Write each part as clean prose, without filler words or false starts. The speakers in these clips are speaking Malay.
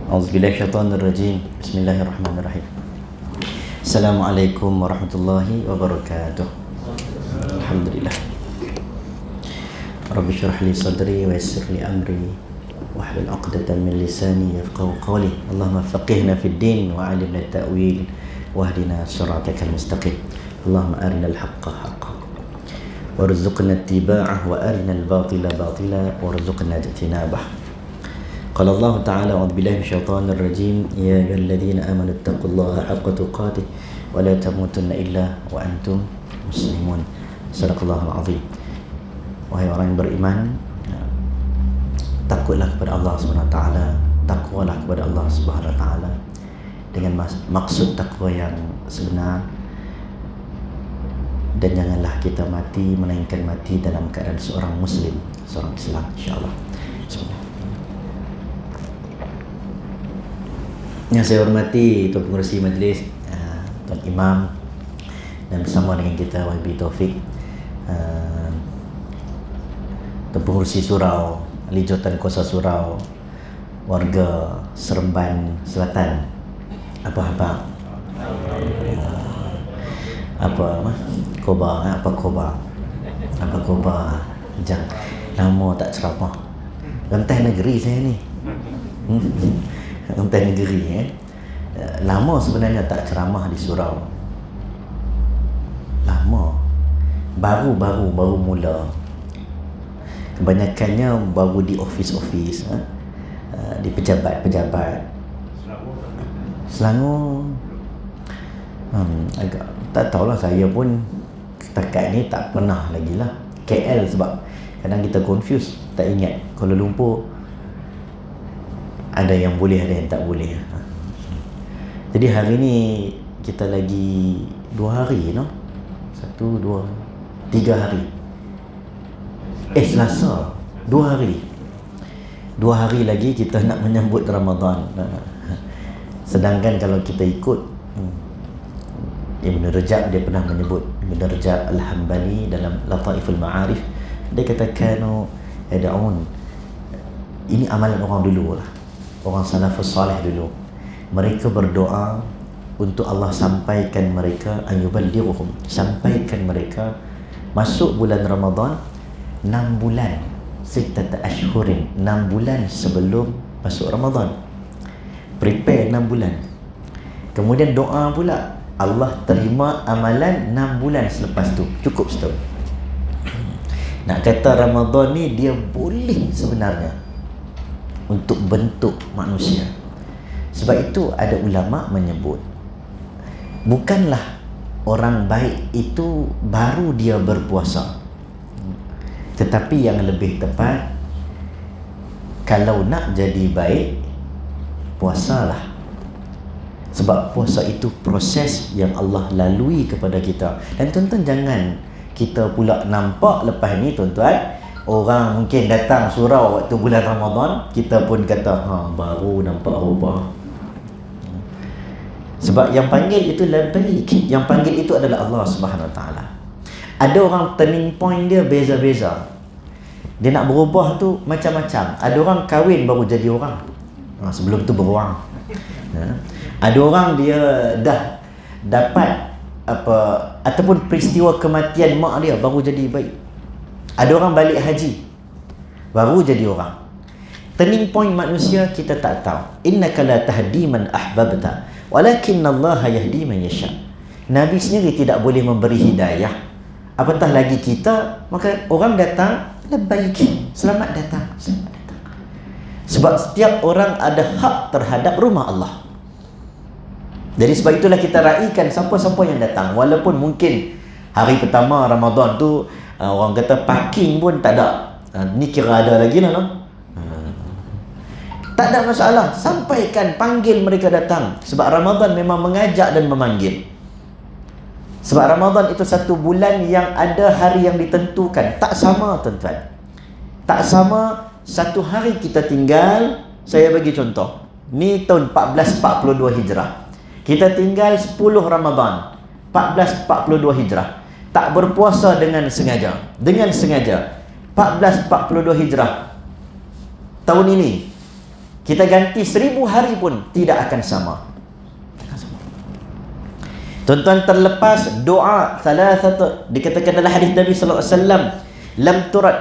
A'udzubillahiminasyaitonirrajim. Bismillahirrahmanirrahim. Assalamualaikum warahmatullahi wabarakatuh. Alhamdulillah. Rabbi shrah li sadri wa yassir li amri wahlul 'uqdatam min lisani yafqahu qawli. Allahumma faqihna fid din wa 'allimna at-ta'wil wahdina shiratakal mustaqim. Allahumma arinal haqqa haqqan warzuqna ittiba'ah wa arinal batila batila warzuqna ijtinabah. Qala Allah Ta'ala a'udzu billahi minasyaitonir rajim ya ayyuhalladzina amanu taqullaha haqqa tuqatih wa la tamutunna illa wa antum muslimun. Sadaqallahul azim. Wahai orang yang beriman, takutlah kepada Allah Subhanahu wa taala, takwalah kepada Allah Subhanahu wa taala dengan maksud takwa yang sebenar, dan janganlah kita mati melainkan mati dalam keadaan seorang muslim, seorang Islam, insyaallah. Bismillah. Yang saya hormati Tuan Pengerusi Majlis, Tuan Imam, dan bersama dengan kita Wahibi Taufik, Tuan Pengerusi Surau, Ahli Jawatan Kuasa Surau, warga Seremban Selatan, apa Koba, jang lama tak ceramah. Rentai negeri saya ni. Rentai negeri lama sebenarnya tak ceramah di surau. Lama. Baru mula. Kebanyakannya baru di office, di pejabat-pejabat. Selangor agak tak tahulah, saya pun setakat ni tak pernah lagi lah KL, sebab kadang kita confuse, tak ingat. Kuala Lumpur ada yang boleh, ada yang tak boleh. Jadi hari ni kita lagi 2 hari, 1, 2, 3 hari. Selasa 2 hari. 2 hari lagi kita nak menyambut Ramadan. Sedangkan kalau kita ikut Ibn Rajab, dia pernah menyebut, Ibn Rajab Al-Hambali dalam Lataiful Ma'arif, dia katakan yad'un, ini amalan orang dulu lah, orang salafus salih dulu. Mereka berdoa untuk Allah sampaikan mereka, ayyuballighuhum, sampaikan mereka masuk bulan Ramadan 6 bulan, 6 ashhurin, 6 bulan sebelum masuk Ramadan. Prepare 6 bulan. Kemudian doa pula, Allah terima amalan 6 bulan selepas tu. Cukup setahun. Nak kata Ramadan ni dia boleh sebenarnya untuk bentuk manusia. Sebab itu ada ulama menyebut, bukanlah orang baik itu baru dia berpuasa, tetapi yang lebih tepat, kalau nak jadi baik, puasalah. Sebab puasa itu proses yang Allah lalui kepada kita. Dan tuan-tuan jangan kita pula nampak lepas ni, tuan-tuan, orang mungkin datang surau waktu bulan Ramadan, kita pun kata baru nampak ubah. Sebab yang panggil itu labbaik, yang panggil itu adalah Allah Subhanahu Wa Taala. Ada orang turning point dia beza-beza. Dia nak berubah tu macam-macam. Ada orang kahwin baru jadi orang, sebelum tu beruang. Ada orang dia dah dapat ataupun peristiwa kematian mak dia baru jadi baik. Ada orang balik haji baru jadi orang. Turning point manusia kita tak tahu. Innaka la tahdi man ahbabta walakinallaha yahdi man yasha. Nabi sendiri tidak boleh memberi hidayah, apatah lagi kita. Maka orang datang, labbaik, selamat datang. Sebab setiap orang ada hak terhadap rumah Allah. Jadi sebab itulah kita raikan siapa-siapa yang datang. Walaupun mungkin hari pertama Ramadan tu orang kata parking pun tak ada, ni kira ada lagi lah, tak ada masalah. Sampaikan, panggil mereka datang. Sebab Ramadan memang mengajak dan memanggil. Sebab Ramadan itu satu bulan yang ada hari yang ditentukan. Tak sama, tuan-tuan. Tak sama. Satu hari kita tinggal, saya bagi contoh, ni tahun 1442 Hijrah, kita tinggal 10 Ramadan 1442 Hijrah, tak berpuasa dengan sengaja. 1442 Hijrah tahun ini kita ganti 1000 hari pun tidak akan sama. Tuan-tuan, terlepas doa thalathatu, dikatakan dalam hadis Nabi sallallahu alaihi wasallam, lam turad,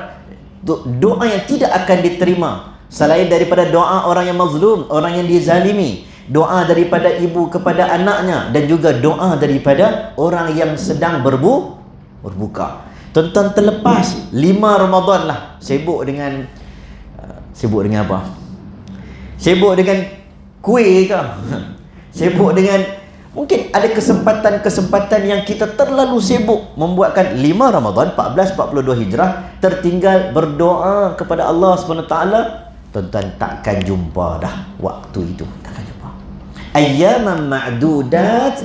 doa yang tidak akan diterima selain daripada doa orang yang mazlum, orang yang dizalimi, doa daripada ibu kepada anaknya, dan juga doa daripada orang yang sedang berbuka. Tuan-tuan, terlepas 5 Ramadan lah sibuk dengan apa? Sibuk dengan kuih ke? Sibuk dengan, mungkin ada kesempatan-kesempatan yang kita terlalu sibuk membuatkan 5 Ramadan 1442 Hijrah tertinggal berdoa kepada Allah SWT. Tuan-tuan, takkan jumpa dah waktu itu, takkan jumpa. Ayyaman ma'dudat,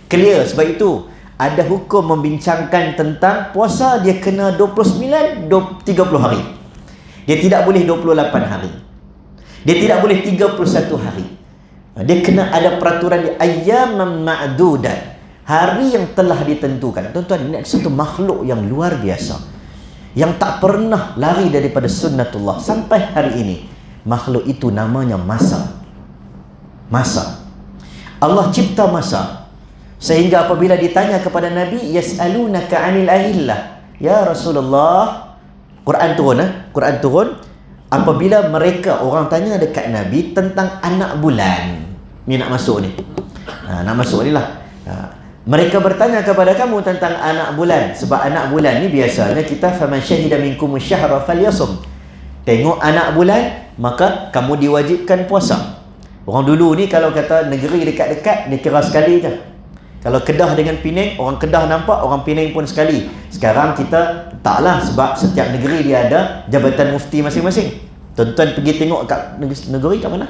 clear. Sebab itu ada hukum membincangkan tentang puasa, dia kena 29, 30 hari. Dia tidak boleh 28 hari. Dia tidak boleh 31 hari. Dia kena ada peraturan di ayyaman ma'dudat, hari yang telah ditentukan. Tuan-tuan, ini satu makhluk yang luar biasa, yang tak pernah lari daripada sunnatullah sampai hari ini. Makhluk itu namanya masa. Masa. Allah cipta masa, sehingga apabila ditanya kepada Nabi, yas'alunaka 'anil ahillah, ya Rasulullah, Quran turun, Quran turun. Apabila mereka, orang tanya dekat Nabi tentang anak bulan. Ni nak masuk ni. Nak masuk ni lah. Mereka bertanya kepada kamu tentang anak bulan. Sebab anak bulan ni biasanya kita, faman syahida minkum syahra falyasum. Tengok anak bulan, maka kamu diwajibkan puasa. Orang dulu ni kalau kata negeri dekat-dekat, dia kira sekali je. Kalau Kedah dengan Penang, orang Kedah nampak, orang Penang pun sekali. Sekarang kita taklah, sebab setiap negeri dia ada jabatan mufti masing-masing. Tuan-tuan pergi tengok kat negeri kat mana?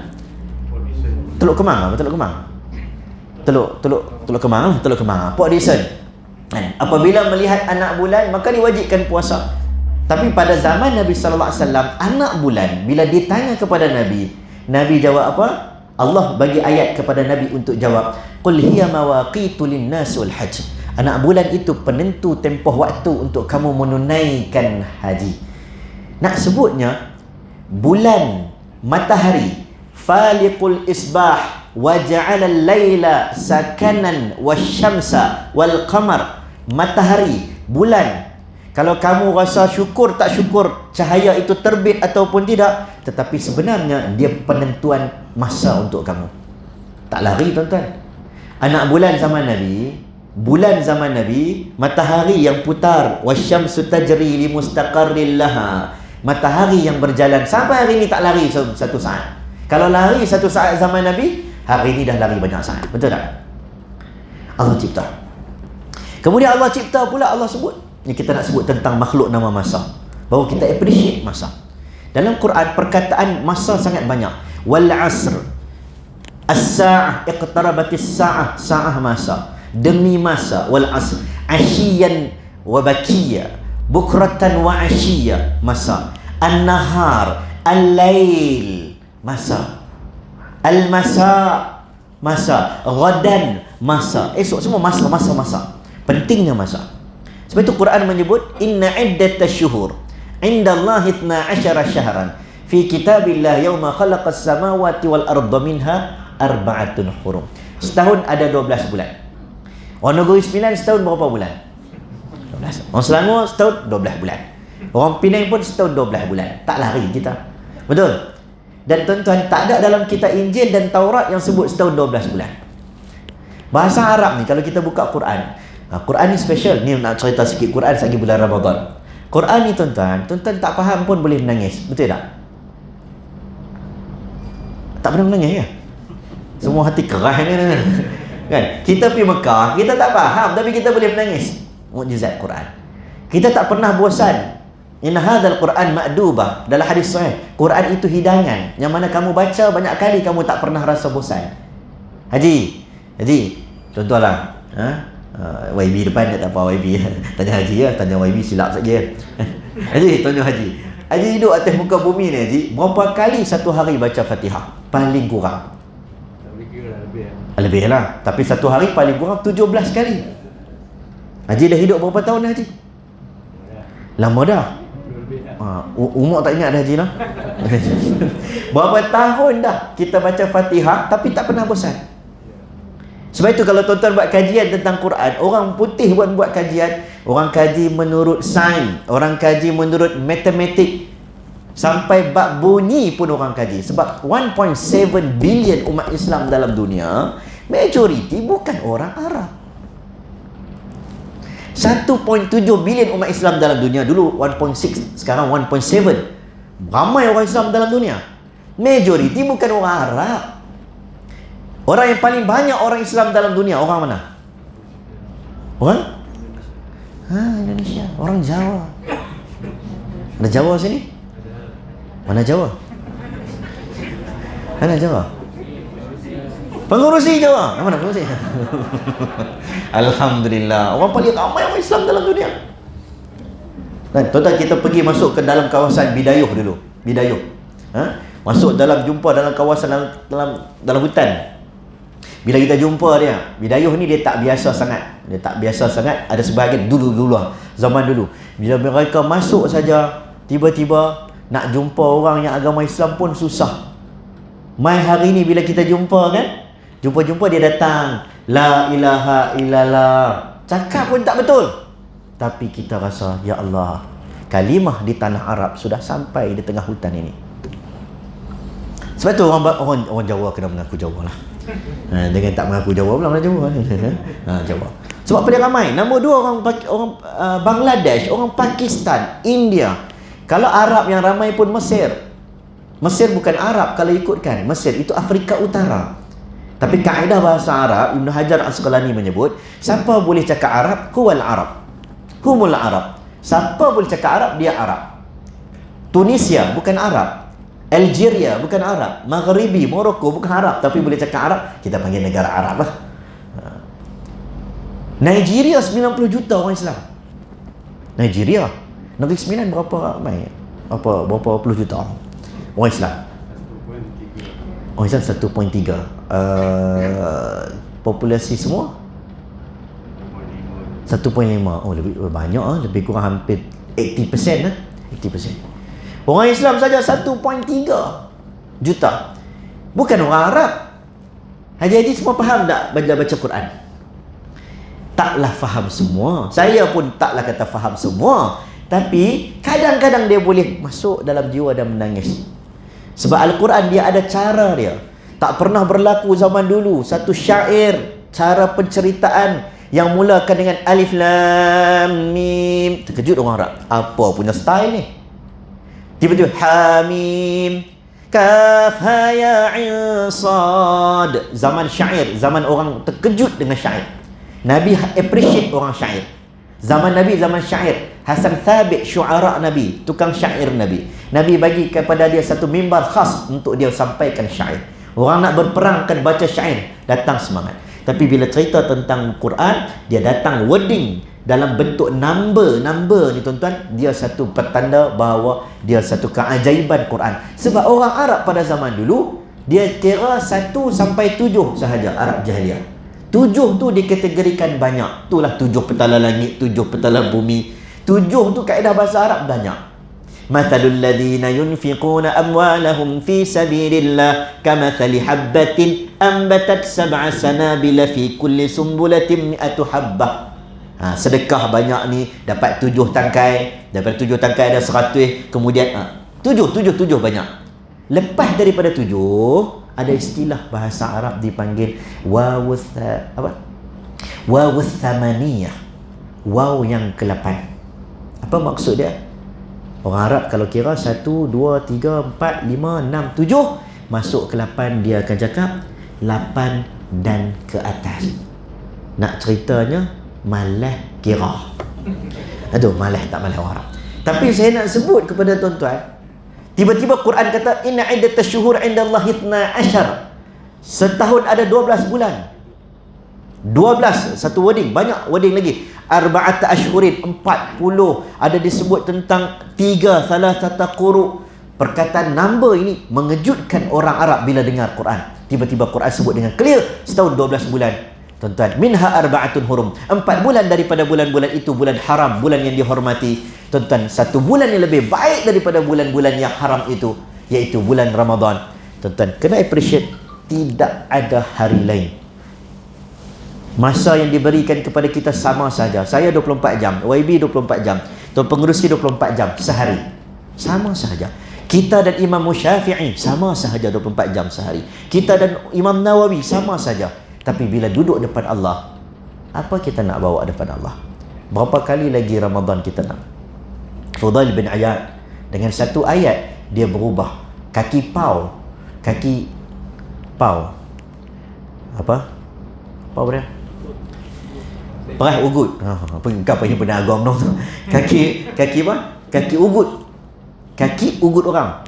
Teluk Kemang, Teluk Kemang. Teluk Kemang, Teluk Kemang. Port Dickson. Apabila melihat anak bulan, maka diwajibkan puasa. Tapi pada zaman Nabi sallallahu alaihi wasallam, anak bulan bila ditanya kepada Nabi, Nabi jawab apa? Allah bagi ayat kepada Nabi untuk jawab, qul hiya mawaqitu lin-nas wal hajj. Anak bulan itu penentu tempoh waktu untuk kamu menunaikan haji. Nak sebutnya bulan, matahari, faliqul isbah wa ja'ala al-laila sakanan wasyamsa wal qamar. Matahari, bulan, kalau kamu rasa syukur tak syukur cahaya itu terbit ataupun tidak, tetapi sebenarnya dia penentuan masa untuk kamu. Tak lari, tuan-tuan. Anak bulan zaman Nabi, bulan zaman Nabi, matahari yang putar, wasyamsu tajri li mustaqarril laha. Matahari yang berjalan sampai hari ini tak lari satu saat. Kalau lari satu saat zaman Nabi, hari ini dah lari banyak saat. Betul tak? Allah cipta. Kemudian Allah cipta pula, Allah sebut, ni kita nak sebut tentang makhluk nama masa, bahawa kita appreciate masa. Dalam Quran perkataan masa sangat banyak. Wal asr, as-sa'ah, iqtarabatis sa'ah, sa'ah masa, demi masa. Wal asr, asyiyan wa bakiyya, bukratan wa asyiya, masa. An-nahar, al-lail, masa. Al-masa, masa. Ghadan, masa. Esok, semua masa. Pentingnya masa. Sebab itu Quran menyebut, inna iddatash syuhur indallahi 12 syahran fi kitabillah yauma khalaqas samawati wal arda minha arba'atun hurum. Setahun ada 12 bulan. Orang Negeri Sembilan setahun berapa bulan? 12. Orang Selangor setahun 12 bulan. Orang Penang pun setahun 12 bulan. Tak lari kita. Betul? Dan tuan-tuan, tak ada dalam kitab Injil dan Taurat yang sebut setahun 12 bulan. Bahasa Arab ni, kalau kita buka Quran, Quran ni special. Ni nak cerita sikit Quran lagi bulan Ramadan. Quran ni tuan-tuan tak faham pun boleh menangis. Betul tak? Tak pernah menangis ya? Semua hati keras ni kan? Kita pergi Mekah, kita tak faham tapi kita boleh menangis. Mukjizat Quran. Kita tak pernah bosan. Inna hadzal Quran ma'dubah. Dalam hadis sahih, Quran itu hidangan yang mana kamu baca banyak kali kamu tak pernah rasa bosan. Haji, tuan-tuan lah. YB depan tak apa YB. Tanya Haji ya, tanya YB silap saja. Haji, tanya Haji. Haji hidup atas muka bumi ni Haji, berapa kali satu hari baca Fatihah? Paling kurang. Lebih lah. Tapi satu hari paling kurang 17 kali. Haji dah hidup berapa tahun Haji? Lama dah. Umar tak ingat dah Haji lah. Berapa tahun dah kita baca Fatihah tapi tak pernah bosan. Sebab itu kalau tuan-tuan buat kajian tentang Quran, orang putih buat kajian, orang kaji menurut sains, orang kaji menurut matematik, sampai bab bunyi pun orang kaji. Sebab 1.7 bilion umat Islam dalam dunia, majoriti bukan orang Arab. 1.7 bilion umat Islam dalam dunia, dulu 1.6, sekarang 1.7. Ramai orang Islam dalam dunia, majoriti bukan orang Arab. Orang yang paling banyak orang Islam dalam dunia, orang mana? Orang? Indonesia. Orang Jawa. Ada Jawa sini? Mana Jawa? Mana Jawa? Pengurusi Jawa. Mana pengurusi? Alhamdulillah. Orang paling ramai orang Islam dalam dunia. Dan tuan-tuan, kita pergi masuk ke dalam kawasan Bidayuh dulu. Bidayuh. Masuk dalam, jumpa dalam kawasan dalam hutan. Bila kita jumpa dia, Bidayuh ni dia tak biasa sangat. Dia tak biasa sangat. Ada sebahagian dulu lah, zaman dulu. Bila mereka masuk saja, tiba-tiba nak jumpa orang yang agama Islam pun susah. Mai hari ni bila kita jumpa kan, jumpa dia datang, la ilaha illallah, cakap pun tak betul, tapi kita rasa, ya Allah, kalimah di tanah Arab sudah sampai di tengah hutan ini. Sebab tu orang Jawa kena mengaku Jawa lah. Jangan tak mengaku Jawa pula, mana Jawa. Jawa. Sebab paling ramai. Nombor 2 orang Bangladesh, orang Pakistan, India. Kalau Arab yang ramai pun Mesir. Mesir bukan Arab kalau ikutkan. Mesir itu Afrika Utara. Tapi kaedah bahasa Arab, Ibn Hajar Al-Asqalani menyebut, siapa boleh cakap Arab, huwal Arab, humul Arab. Siapa boleh cakap Arab, dia Arab. Tunisia bukan Arab, Algeria bukan Arab, Maghribi, Morocco bukan Arab, tapi boleh cakap Arab, kita panggil negara Arab lah. Nigeria 90 juta orang Islam. Nigeria, Negeri Sembilan berapa ramai? Berapa puluh juta orang Islam? Orang Islam 1.3. Populasi semua 1.5. Oh, lebih banyak, lebih kurang hampir 80% lah. 80%. Orang Islam saja 1.3 juta. Bukan orang Arab. Haji-haji semua faham tak baca Quran? Taklah faham semua. Saya pun taklah kata faham semua. Tapi kadang-kadang dia boleh masuk dalam jiwa dan menangis. Sebab Al-Quran dia ada cara dia. Tak pernah berlaku zaman dulu satu syair, cara penceritaan yang mulakan dengan Alif Lam Mim. Terkejut orang Arab. Apa punya style ni? Tiba-tiba Hamim Kaf Ha Ya Ain Sad. Zaman syair, zaman orang terkejut dengan syair. Nabi appreciate orang syair. Zaman Nabi zaman syair. Hasan Thabit syuara Nabi, tukang syair Nabi. Nabi bagi kepada dia satu mimbar khas untuk dia sampaikan syair. Orang nak berperang kan baca syair, datang semangat. Tapi bila cerita tentang Quran, dia datang wording dalam bentuk number ni tuan-tuan, dia satu petanda bahawa dia satu keajaiban Quran. Sebab orang Arab pada zaman dulu dia kira 1 sampai 7 sahaja. Arab jahiliah 7 tu dikategorikan banyak. Itulah 7 petala langit, 7 petala bumi. 7 tu kaedah bahasa Arab banyak. Mathalul ladzina yunfiquna amwalahum fi sabilillah kamathali habbatin ambatat sab'a sanabila fi kulli sumbulatin mi'atu habbah. Sedekah banyak ni dapat 7 tangkai, dapat 7 tangkai ada 100, kemudian 7 banyak. Lepas daripada 7 ada istilah bahasa Arab dipanggil wawus thamaniyah, waw yang ke-8. Apa maksud dia? Orang Arab kalau kira 1, 2, 3, 4, 5, 6, 7 masuk ke 8, dia akan cakap 8 dan ke atas. Nak ceritanya malah kira. Aduh, malah tak malah orang Arab. Tapi saya nak sebut kepada tuan-tuan, tiba-tiba Quran kata inna iddatash syuhur indallahi 12. Setahun ada 12 bulan. 12, satu wording, banyak wording lagi. Arba'ata ashhurin, 40. Ada disebut tentang 3 salasata quru. Perkataan number ini mengejutkan orang Arab bila dengar Quran. Tiba-tiba Quran sebut dengan clear setahun 12 bulan. Tuan-tuan, minha arba'atun hurum. 4 bulan daripada bulan-bulan itu bulan haram, bulan yang dihormati. Tuan-tuan, satu bulan yang lebih baik daripada bulan-bulan yang haram itu, iaitu bulan Ramadan. Tuan-tuan, kena appreciate, tidak ada hari lain. Masa yang diberikan kepada kita sama saja. Saya 24 jam, YB 24 jam, Tuan Pengerusi 24 jam sehari. Sama sahaja. Kita dan Imam Syafi'i sama sahaja 24 jam sehari. Kita dan Imam Nawawi sama saja. Tapi bila duduk depan Allah, apa kita nak bawa depan Allah? Berapa kali lagi Ramadan kita nak? Fudail bin Iyad dengan satu ayat dia berubah. Kaki pau apa? Pau dia? Perah ugut. Kau punya benda agong tu. Kaki apa? Kaki ugut. Kaki ugut orang.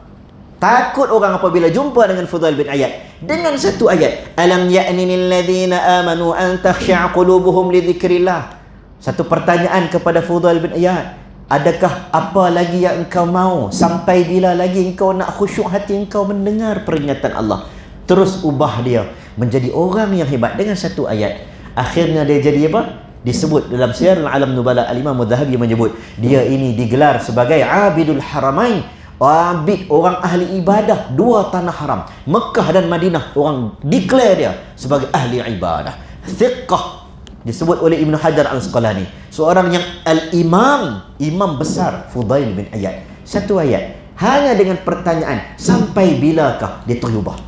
Takut orang apabila jumpa dengan Fudail bin Iyad dengan satu ayat, alam ya'nil ladzina amanu an takhsha'a qulubuhum li dzikrillah. Satu pertanyaan kepada Fudail bin Iyad, adakah apa lagi yang engkau mau? Sampai bila lagi engkau nak khusyuk hati engkau mendengar peringatan Allah? Terus ubah dia menjadi orang yang hebat dengan satu ayat. Akhirnya dia jadi apa? Disebut dalam Syiarul Alam Nubala, Al-Imam Adz-Dzahabi menyebut dia ini digelar sebagai Abidul Haramain, abid, orang ahli ibadah dua tanah haram, Mekah dan Madinah. Orang declare dia sebagai ahli ibadah. Thiqah disebut oleh Ibn Hajar Al-Asqalani, seorang yang al-imam, imam besar Fudail bin Iyad. Satu ayat hanya dengan pertanyaan, sampai bilakah dia terubah?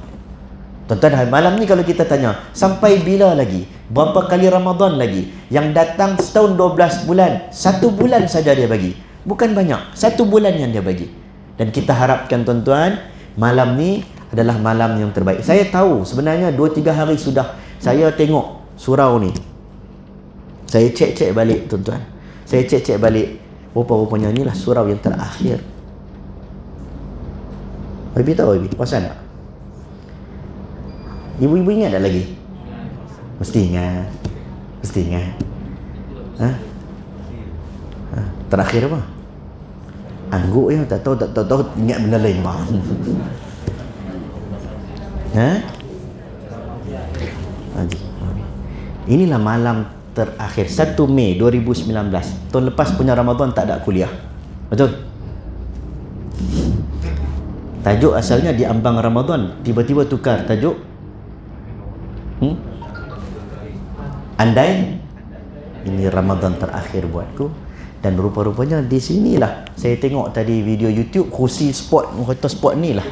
Tuan-tuan, malam ni kalau kita tanya, sampai bila lagi? Berapa kali Ramadan lagi? Yang datang setahun 12 bulan, 1 bulan saja dia bagi. Bukan banyak, 1 bulan yang dia bagi. Dan kita harapkan tuan-tuan, malam ni adalah malam yang terbaik. Saya tahu sebenarnya 2-3 hari sudah saya tengok surau ni. Saya cek-cek balik tuan-tuan. Saya cek-cek balik. Rupa-rupanya inilah surau yang terakhir. Ibu tahu Ibu? Puasa tak? Ibu-ibu ingat tak lagi? Mesti ingat. Mesti ingat. Terakhir apa? Angguk ya, tak tahu ingat benda lain bang. Inilah malam terakhir, 1 Mei 2019. Tahun lepas punya Ramadan tak ada kuliah. Betul? Tajuk asalnya di ambang Ramadan, tiba-tiba tukar tajuk. Andai ini Ramadan terakhir buatku. Dan rupa-rupanya di sinilah saya tengok tadi video YouTube, kursi spot, hotel spot ni lah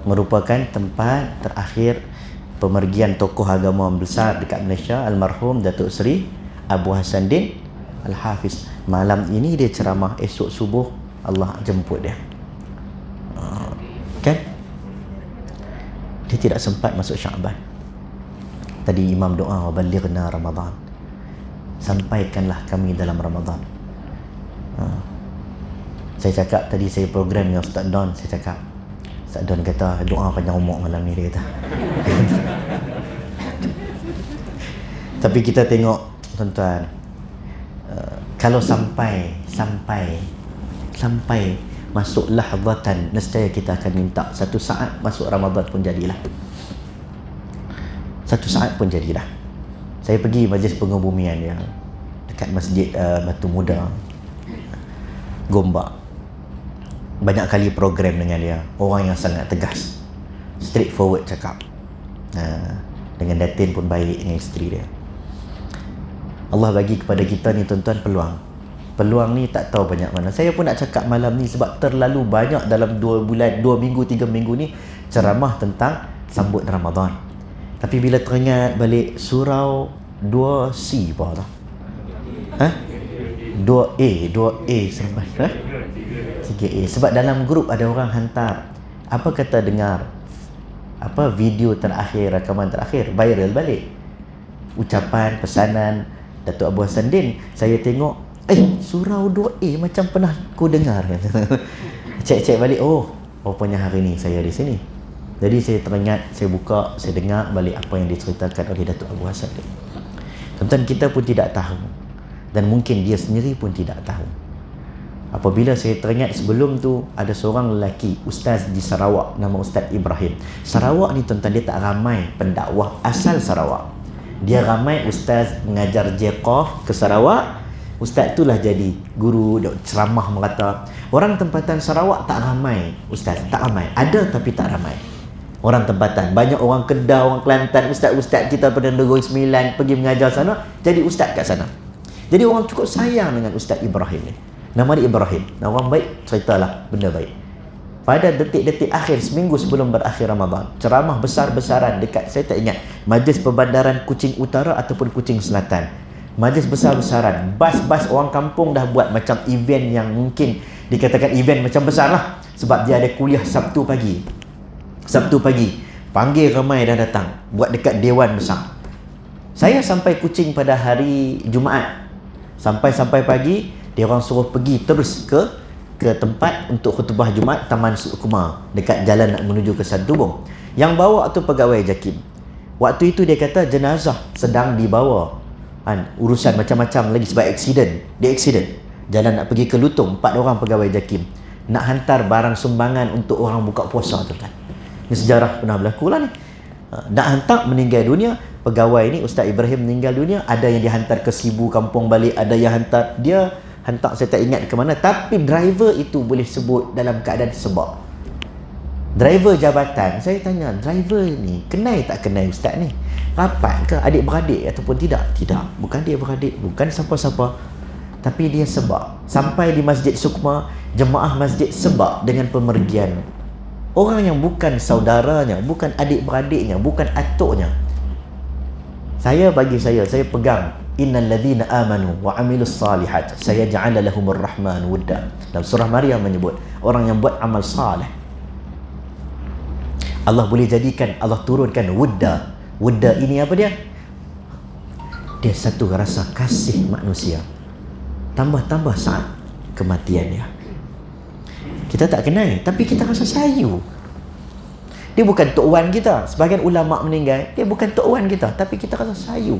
merupakan tempat terakhir pemergian tokoh agama besar dekat Malaysia, almarhum Datuk Seri Abu Hassanuddin Al-Hafiz. Malam ini dia ceramah, esok subuh Allah jemput dia. Kan? Dia tidak sempat masuk Syaban. Tadi imam doa, balighna Ramadan, sampaikanlah kami dalam Ramadan. Saya cakap tadi, saya program dengan Ustaz Don, saya cakap, Ustaz Don kata doa panjang umur malam ni, dia kata. Tapi kita tengok tuan-tuan, kalau sampai masuk lahzatan, nescaya kita akan minta satu saat masuk Ramadan pun jadilah. Satu saat pun jadilah. Saya pergi majlis pengebumian dia dekat Masjid Batu Muda, Gombak. Banyak kali program dengan dia. Orang yang sangat tegas, straightforward cakap. Dengan Datin pun baik dengan isteri dia. Allah bagi kepada kita ni tuan-tuan peluang. Peluang ni tak tahu banyak mana. Saya pun nak cakap malam ni sebab terlalu banyak dalam 2 bulan, 2 minggu, 3 minggu ni ceramah tentang sambut Ramadan. Tapi bila teringat balik surau 2C apa tau? 2A sampai 3A. Sebab dalam grup ada orang hantar, apa kata dengar apa video terakhir, rakaman terakhir, viral balik. Ucapan, pesanan Datuk Abu Hassanuddin. Saya tengok, surau 2A macam pernah ku dengar. Cek-cek balik, oh rupanya hari ni saya di sini. Jadi saya teringat, saya buka, saya dengar balik apa yang diceritakan oleh Datuk Abu Hassanuddin. Tuan-tuan, kita pun tidak tahu, dan mungkin dia sendiri pun tidak tahu. Apabila saya teringat sebelum tu, ada seorang lelaki, ustaz di Sarawak, nama Ustaz Ibrahim. Sarawak ni tuan-tuan, dia tak ramai pendakwah asal Sarawak. Dia ramai ustaz mengajar jeqah ke Sarawak, Ustaz itulah jadi guru, dia ceramah merata. Orang tempatan Sarawak tak ramai, ustaz, tak ramai. Ada tapi tak ramai. Orang tempatan, banyak orang Kedah, orang Kelantan, ustaz-ustaz kita pada Negeri Sembilan pergi mengajar sana, jadi ustaz kat sana. Jadi orang cukup sayang dengan Ustaz Ibrahim ni. Nama dia Ibrahim. Nah, orang baik, ceritalah benda baik. Pada detik-detik akhir, seminggu sebelum berakhir Ramadan, ceramah besar-besaran dekat, saya tak ingat, Majlis Perbandaran Kuching Utara ataupun Kuching Selatan. Majlis besar-besaran, bas-bas orang kampung dah buat macam event yang mungkin dikatakan event macam besar lah. Sebab dia ada kuliah Sabtu pagi. Sabtu pagi, panggil ramai dah datang, buat dekat Dewan Besar. Saya sampai Kuching pada hari Jumaat. Sampai pagi, dia orang suruh pergi terus ke tempat untuk khutbah Jumaat Taman Sukma dekat jalan nak menuju ke Santubong. Yang bawa tu pegawai JAKIM. Waktu itu dia kata jenazah sedang dibawa. Urusan macam-macam lagi sebab aksiden. Dia aksiden. Jalan nak pergi ke Lutung, 4 orang pegawai JAKIM. Nak hantar barang sumbangan untuk orang buka puasa tu kan. Ini sejarah pernah berlaku lah ni. Nak hantar, meninggal dunia. Pegawai ni Ustaz Ibrahim meninggal dunia. Ada yang dihantar ke Sibu kampung balik, ada yang hantar, dia hantar saya tak ingat ke mana, tapi driver itu boleh sebut dalam keadaan sebab. Driver jabatan, saya tanya, driver ni kenal tak kenal ustaz ni? Rapat ke, adik-beradik ataupun tidak? Tidak, bukan dia beradik, bukan siapa-siapa, tapi dia sebab. Sampai di Masjid Sukma, jemaah masjid sebab dengan pemergian orang yang bukan saudaranya, bukan adik-beradiknya, bukan atuknya. Saya pegang innal ladzina amanu wa amilus salihat sayaj'al lahumur rahman wudda. Dalam surah Maryam menyebut orang yang buat amal saleh, Allah boleh jadikan, Allah turunkan wudda. Wudda ini apa dia? Dia satu rasa kasih manusia. Tambah-tambah saat kematian dia. Kita tak kenal, tapi kita rasa sayu. Dia bukan tok wan kita. Sebahagian ulama meninggal, dia bukan tok wan kita, tapi kita rasa sayu.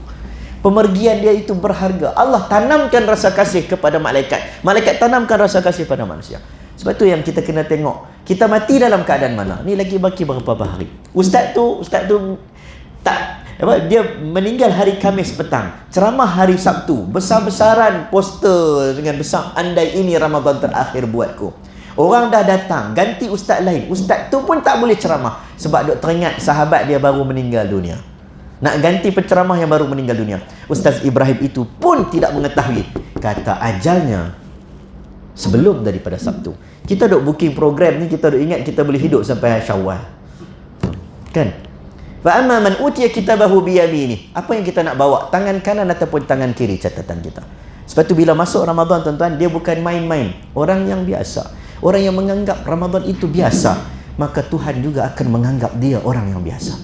Pemergian dia itu berharga. Allah tanamkan rasa kasih kepada malaikat. Malaikat tanamkan rasa kasih pada manusia. Sebab tu yang kita kena tengok, kita mati dalam keadaan mana. Ni lagi baki berapa hari. Ustaz tu tak apa, dia meninggal hari Khamis petang. Ceramah hari Sabtu, besar-besaran poster dengan besar, andai ini Ramadan terakhir buatku. Orang dah datang, ganti ustaz lain. Ustaz tu pun tak boleh ceramah sebab duk teringat sahabat dia baru meninggal dunia. Nak ganti penceramah yang baru meninggal dunia. Ustaz Ibrahim itu pun tidak mengetahui kata ajalnya sebelum daripada Sabtu. Kita duk booking program ni, kita duk ingat kita boleh hidup sampai Syawal. Kan? Fa amma man utiya kitabahu bi yamini. Apa yang kita nak bawa? Tangan kanan ataupun tangan kiri catatan kita. Sebab tu bila masuk Ramadan tuan-tuan, dia bukan main-main. Orang yang biasa, orang yang menganggap Ramadan itu biasa, maka Tuhan juga akan menganggap dia orang yang biasa.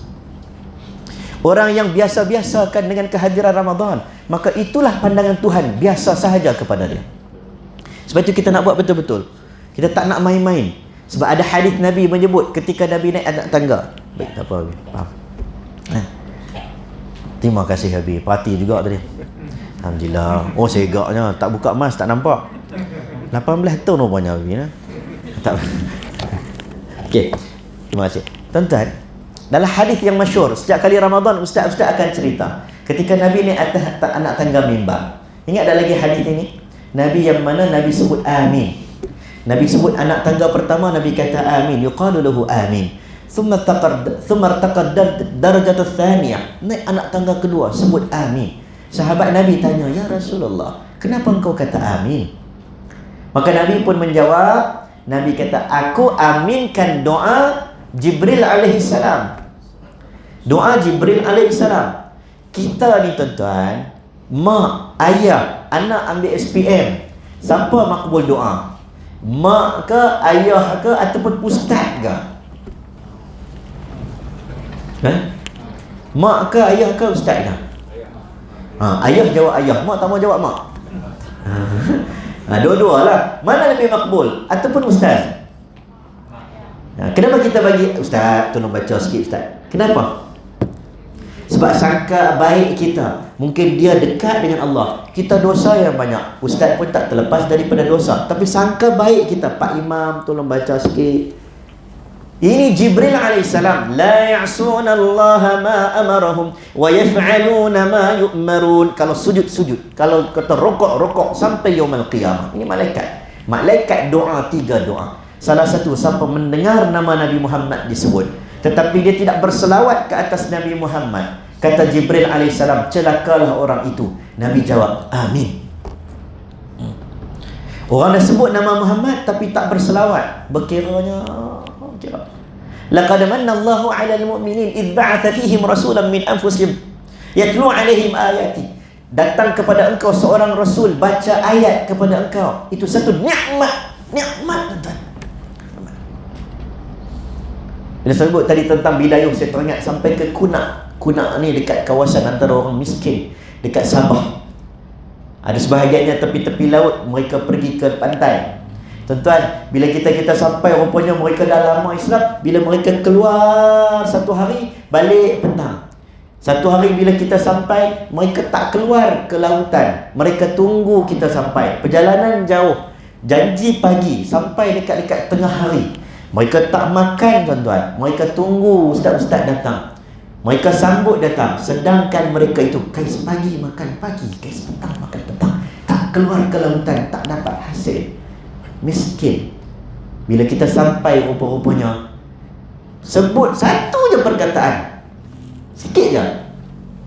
Orang yang biasa-biasakan dengan kehadiran Ramadan, maka itulah pandangan Tuhan, biasa sahaja kepada dia. Sebab itu kita nak buat betul-betul. Kita tak nak main-main. Sebab ada hadis Nabi menyebut ketika Nabi naik anak tangga. Baik, tak apa, faham. Terima kasih Habib, perhati juga tadi. Alhamdulillah. Oh, segaknya tak buka emas tak nampak. 18 tahun rupanya Habib. Tak. Okey. Terima kasih. Tuan-tuan, dalam hadis yang masyhur, setiap kali Ramadan ustaz-ustaz akan cerita ketika Nabi ni atas anak tangga mimbar. Ingat ada lagi hadis ini? Nabi yang mana Nabi sebut amin. Nabi sebut anak tangga pertama, Nabi kata amin, yuqalu lahu amin. Thumma irtaqa darajat tsaniyah. Naik anak tangga kedua sebut amin. Sahabat Nabi tanya, "Ya Rasulullah, kenapa engkau kata amin?" Maka Nabi pun menjawab, Nabi kata, "Aku aminkan doa Jibril alaihi salam." Doa Jibril alaihi salam. Kita ni tuan-tuan, mak, ayah, anak ambil SPM, siapa makbul doa? Mak ke, ayah ke, ataupun ustaz ke? Mak ke, ayah ke, ustaz ke? Ayah jawab ayah, mak tak mau jawab mak. Dua-dua lah. Mana lebih makbul? Ataupun ustaz? Kenapa kita bagi ustaz, tolong baca sikit ustaz? Kenapa? Sebab sangka baik kita, mungkin dia dekat dengan Allah. Kita dosa yang banyak, ustaz pun tak terlepas daripada dosa, tapi sangka baik kita, Pak Imam tolong baca sikit. Ini Jibril alaihissalam. La ya'suna Allah ma amarahum wa yaf'aluna ma yu'marun. Kalau sujud, sujud. Kalau kata rokok sampai yaumul qiyamah. Ini malaikat. Malaikat doa 3 doa. Salah satu, siapa mendengar nama Nabi Muhammad disebut, tetapi dia tidak berselawat ke atas Nabi Muhammad, kata Jibril alaihissalam, celakalah orang itu. Nabi jawab, amin. Orang dah sebut nama Muhammad tapi tak berselawat, berkiranya laqad manna Allahu 'alal mu'minin idh ba'atha fihim rasulan min anfusihim yatlu 'alaihim ayati. Datang kepada engkau seorang rasul, baca ayat kepada engkau. Itu satu nikmat, tuan-tuan. Bila saya sebut tadi tentang Bidayuh, saya teringat sampai ke Kunak. Kunak ni dekat kawasan antara orang miskin, dekat Sabah. Ada sebahagiannya tepi-tepi laut, mereka pergi ke pantai. Tuan-tuan, bila kita sampai, rupanya mereka dah lama Islam. Bila mereka keluar satu hari, balik petang. Satu hari bila kita sampai, mereka tak keluar ke lautan. Mereka tunggu kita sampai. Perjalanan jauh, janji pagi, sampai dekat-dekat tengah hari. Mereka tak makan, tuan-tuan. Mereka tunggu ustaz-ustaz datang. Mereka sambut datang. Sedangkan mereka itu kais pagi makan pagi, kais petang makan petang. Tak keluar ke lautan, tak dapat hasil. Miskin. Bila kita sampai, rupa-rupanya sebut satu je perkataan, sikit je.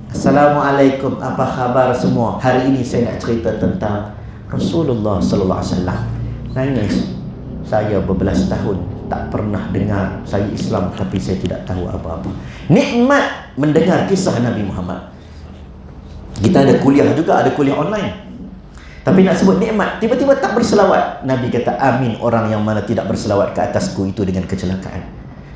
Assalamualaikum, apa khabar semua? Hari ini saya nak cerita tentang Rasulullah sallallahu alaihi wasallam. Nangis. Saya berbelas tahun tak pernah dengar. Saya Islam tapi saya tidak tahu apa-apa. Nikmat mendengar kisah Nabi Muhammad. Kita ada kuliah juga, ada kuliah online. Tapi nak sebut nikmat, tiba-tiba tak berselawat. Nabi kata, amin orang yang mana tidak berselawat ke atasku itu dengan kecelakaan.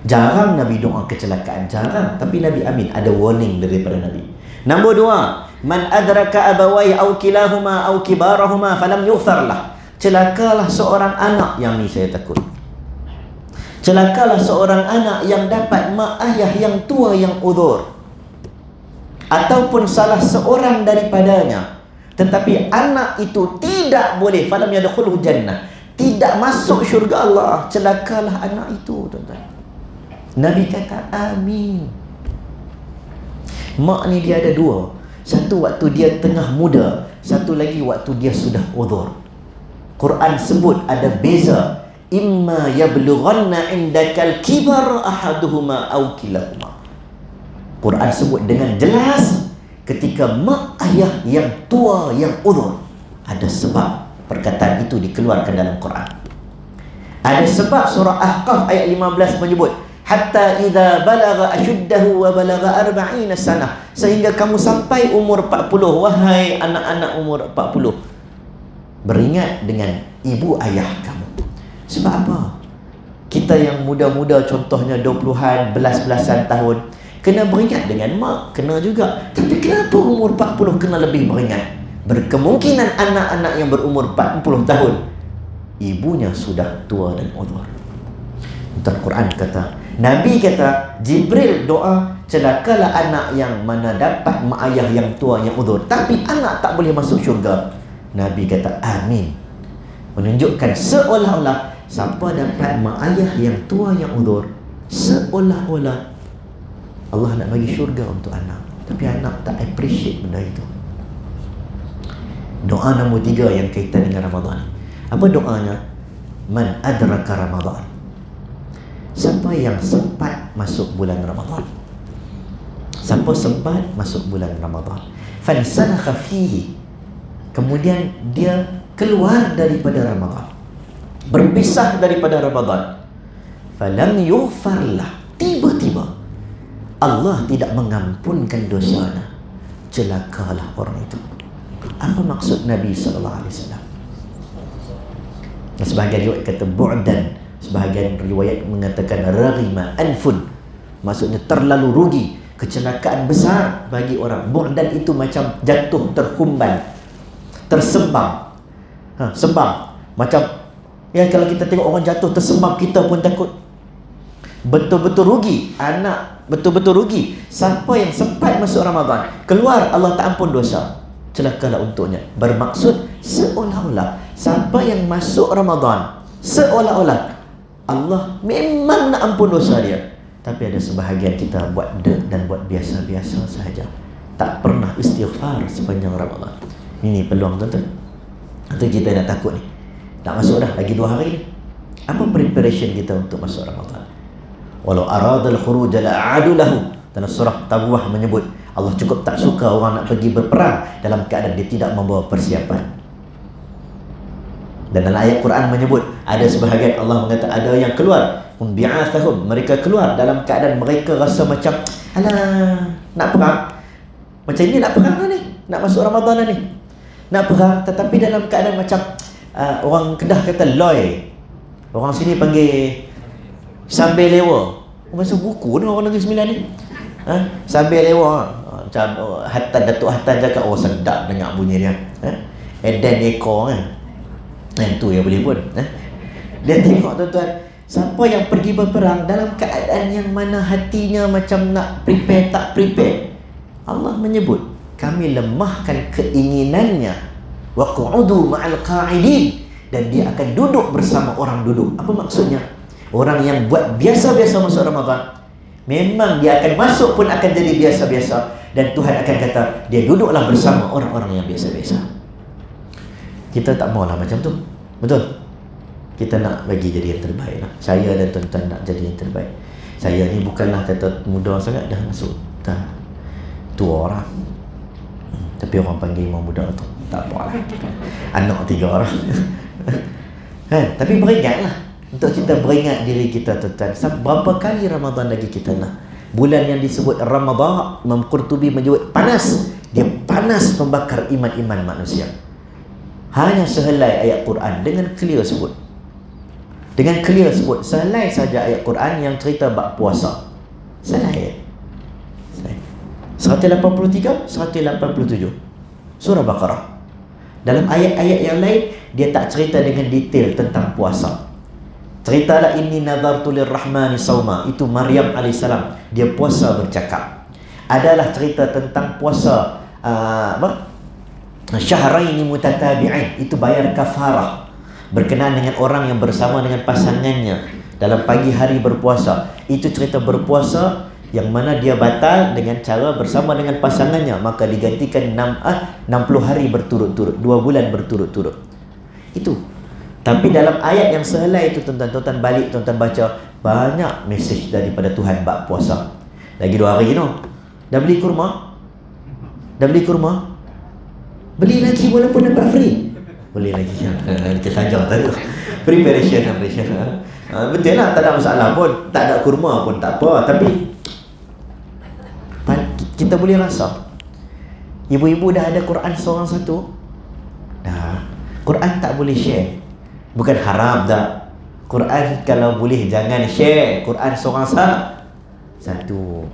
Jarang Nabi doa kecelakaan, jarang. Tapi Nabi amin, ada warning daripada Nabi. Nombor 2, man adraka abawai au kilahuma au kibarahuma falam yughfar lah. Celakalah seorang anak, yang ni saya takut. Celakalah seorang anak yang dapat mak ayah yang tua yang uzur, ataupun salah seorang daripadanya, tetapi anak itu tidak boleh, falam yadkhulul jannah, tidak masuk syurga Allah. Celakalah anak itu, tuan-tuan. Nabi kata amin. Mak ni dia ada 2. Satu waktu dia tengah muda, satu lagi waktu dia sudah uzur. Quran sebut ada beza. Imma yablughanna indakal kibar ahaduhuma aw kilahuma. Quran sebut dengan jelas, ketika mak ayah yang tua yang uzur, ada sebab perkataan itu dikeluarkan dalam Quran. Ada sebab. Surah Ahqaf ayat 15 menyebut, hatta idza balagha ashuddahu wa balagha 40 sanah, sehingga kamu sampai umur 40, wahai anak-anak umur 40, beringat dengan ibu ayah kamu. Sebab apa? Kita yang muda-muda, contohnya 20-an, belas-belasan tahun, kena beringat dengan mak, kena juga. Tapi kenapa umur 40 kena lebih beringat? Berkemungkinan anak-anak yang berumur 40 tahun, ibunya sudah tua dan uzur. Al-Quran kata, Nabi kata, Jibril doa, celakalah anak yang mana dapat mak ayah yang tua yang uzur, tapi anak tak boleh masuk syurga. Nabi kata amin. Menunjukkan seolah-olah siapa dapat mak ayah yang tua yang uzur, seolah-olah Allah nak bagi syurga untuk anak. Tapi anak tak appreciate benda itu. Doa nombor 3 yang kaitan dengan Ramadan. Apa doanya? Man adraka Ramadan. Siapa yang sempat masuk bulan Ramadan, siapa sempat masuk bulan Ramadan, fansalakha fihi, kemudian dia keluar daripada Ramadan, berpisah daripada Ramadan, falam yughfarlah, tiba-tiba Allah tidak mengampunkan dosanya, celakalah orang itu. Apa maksud Nabi SAW? Sebahagian riwayat kata bu'dan, sebahagian riwayat mengatakan raghima anfun, maksudnya terlalu rugi, kecelakaan besar bagi orang. Bu'dan itu macam jatuh terhumban, tersembam, sembam. Macam ya, kalau kita tengok orang jatuh tersembam, kita pun takut. Betul-betul rugi anak, betul-betul rugi. Siapa yang sempat masuk Ramadan, keluar, Allah tak ampun dosa, celakalah untuknya. Bermaksud seolah-olah siapa yang masuk Ramadan, seolah-olah Allah memang nak ampun dosa dia. Tapi ada sebahagian kita buat dan buat biasa-biasa sahaja. Tak pernah istighfar sepanjang Ramadan. Ini peluang tuan-tuan. Atau kita dah takut ni, tak masuk dah, lagi 2 hari ni. Apa preparation kita untuk masuk Ramadan? Walau aradal khuruj la'adu lahu. Dalam surah Tawbah menyebut Allah cukup tak suka orang nak pergi berperang dalam keadaan dia tidak membawa persiapan. Dan dalam ayat Quran menyebut ada sebahagian Allah mengata ada yang keluar bi'athahum, mereka keluar dalam keadaan mereka rasa macam alah nak perang. Macam ni nak perang ni, nak masuk Ramadan ni. Nak perang tetapi dalam keadaan macam orang Kedah kata loy. Orang sini panggil sambil lewa. Masa buku ni orang Negeri Sembilan ni. Sambil lewa. Macam Datuk Hatan cakap, oh sedap dengar bunyi dia. Eden ekor kan. Itu yang boleh pun. Dia tengok tuan-tuan, siapa yang pergi berperang dalam keadaan yang mana hatinya macam nak prepare tak prepare. Allah menyebut, kami lemahkan keinginannya. Wa qu'udu ma'al qa'idin, dan dia akan duduk bersama orang duduk. Apa maksudnya? Orang yang buat biasa-biasa masuk Ramadan, memang dia akan masuk pun akan jadi biasa-biasa, dan Tuhan akan kata dia duduklah bersama orang-orang yang biasa-biasa. Kita tak maulah macam tu. Betul? Kita nak bagi jadi yang terbaik lah. Saya dan tuan-tuan nak jadi yang terbaik. Saya ni bukanlah kata muda sangat dah masuk, dah tua orang. Tapi orang panggil imam muda tu tak apa lah. Anak 3 orang. Kan? Tapi beringatlah, untuk kita beringat diri kita tuan-tuan, berapa kali Ramadan lagi kita nak. Bulan yang disebut Ramadan, Imam Qurtubi menyebut panas. Dia panas membakar iman-iman manusia. Hanya sehelai ayat Quran dengan clear sebut. Dengan clear sebut sehelai saja ayat Quran yang cerita bab puasa. Sehelai. 183, 187 Surah Baqarah. Dalam ayat-ayat yang lain dia tak cerita dengan detail tentang puasa. Ceritalah inni nadartu lirrahmani sauma. Itu Maryam alaihissalam, dia puasa bercakap. Adalah cerita tentang puasa syahraini mutatabi'ain, itu bayar kafarah berkenaan dengan orang yang bersama dengan pasangannya dalam pagi hari berpuasa. Itu cerita berpuasa yang mana dia batal dengan cara bersama dengan pasangannya, maka digantikan 60 hari berturut-turut, 2 bulan berturut-turut. Itu. Tapi dalam ayat yang sehelai itu tuan-tuan balik, tuan-tuan baca, banyak mesej daripada Tuhan bab puasa. Lagi 2 hari tu. Dah beli kurma? Dah beli kurma? Beli lagi walaupun dapat free. Beli lagi. Kita saja tadi. Preparation. Betul lah, tak ada masalah pun. Tak ada kurma pun tak apa. Tapi kita boleh rasa ibu-ibu dah ada Quran seorang satu. Dah. Quran tak boleh share. Bukan haram dah. Quran kalau boleh jangan share. Quran seorang satu.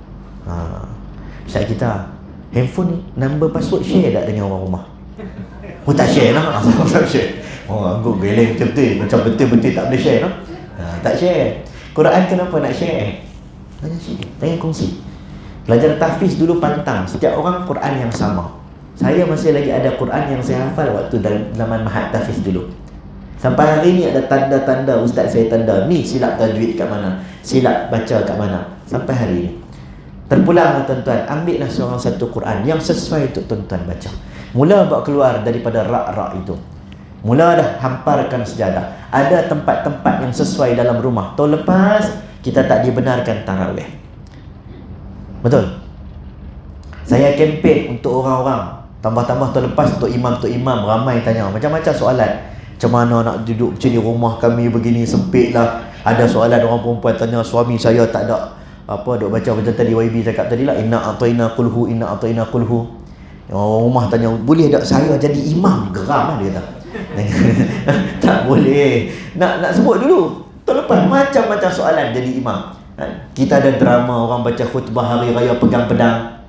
Ustaz kita handphone ni number password share tak dengan orang rumah? Oh tak share lah. Tak share. Oh angguk geleng betul-betul. Macam betul-betul tak boleh share lah. Tak share. Quran kenapa nak share? Jangan share. Jangan kongsi. Pelajar tahfiz dulu pantang. Setiap orang Quran yang sama. Saya masih lagi ada Quran yang saya hafal waktu zaman Mahat tahfiz dulu. Sampai hari ni ada tanda-tanda ustaz saya tanda. Ni silap tajwid kat mana, silap baca kat mana. Sampai hari ni. Terpulanglah tuan-tuan, ambillah seorang satu Quran yang sesuai untuk tuan-tuan baca. Mula buat keluar daripada rak-rak itu. Mula dah hamparkan sejadah. Ada tempat-tempat yang sesuai dalam rumah. Tahun lepas kita tak dibenarkan tarawih. Betul? Saya kempen untuk orang-orang. Tambah-tambah tahun lepas untuk imam ramai tanya macam-macam soalan. Macam mana nak duduk macam ni, rumah kami begini sempit lah. Ada soalan orang perempuan tanya, suami saya tak ada apa, duk baca macam tadi YB cakap tadi lah, inna a'tayna qulhu. Orang rumah tanya, boleh tak saya jadi imam? Geram lah dia kata. Tak boleh. Nak sebut dulu. Tahun lepas macam-macam soalan jadi imam. Kita ada drama orang baca khutbah hari raya pegang pedang.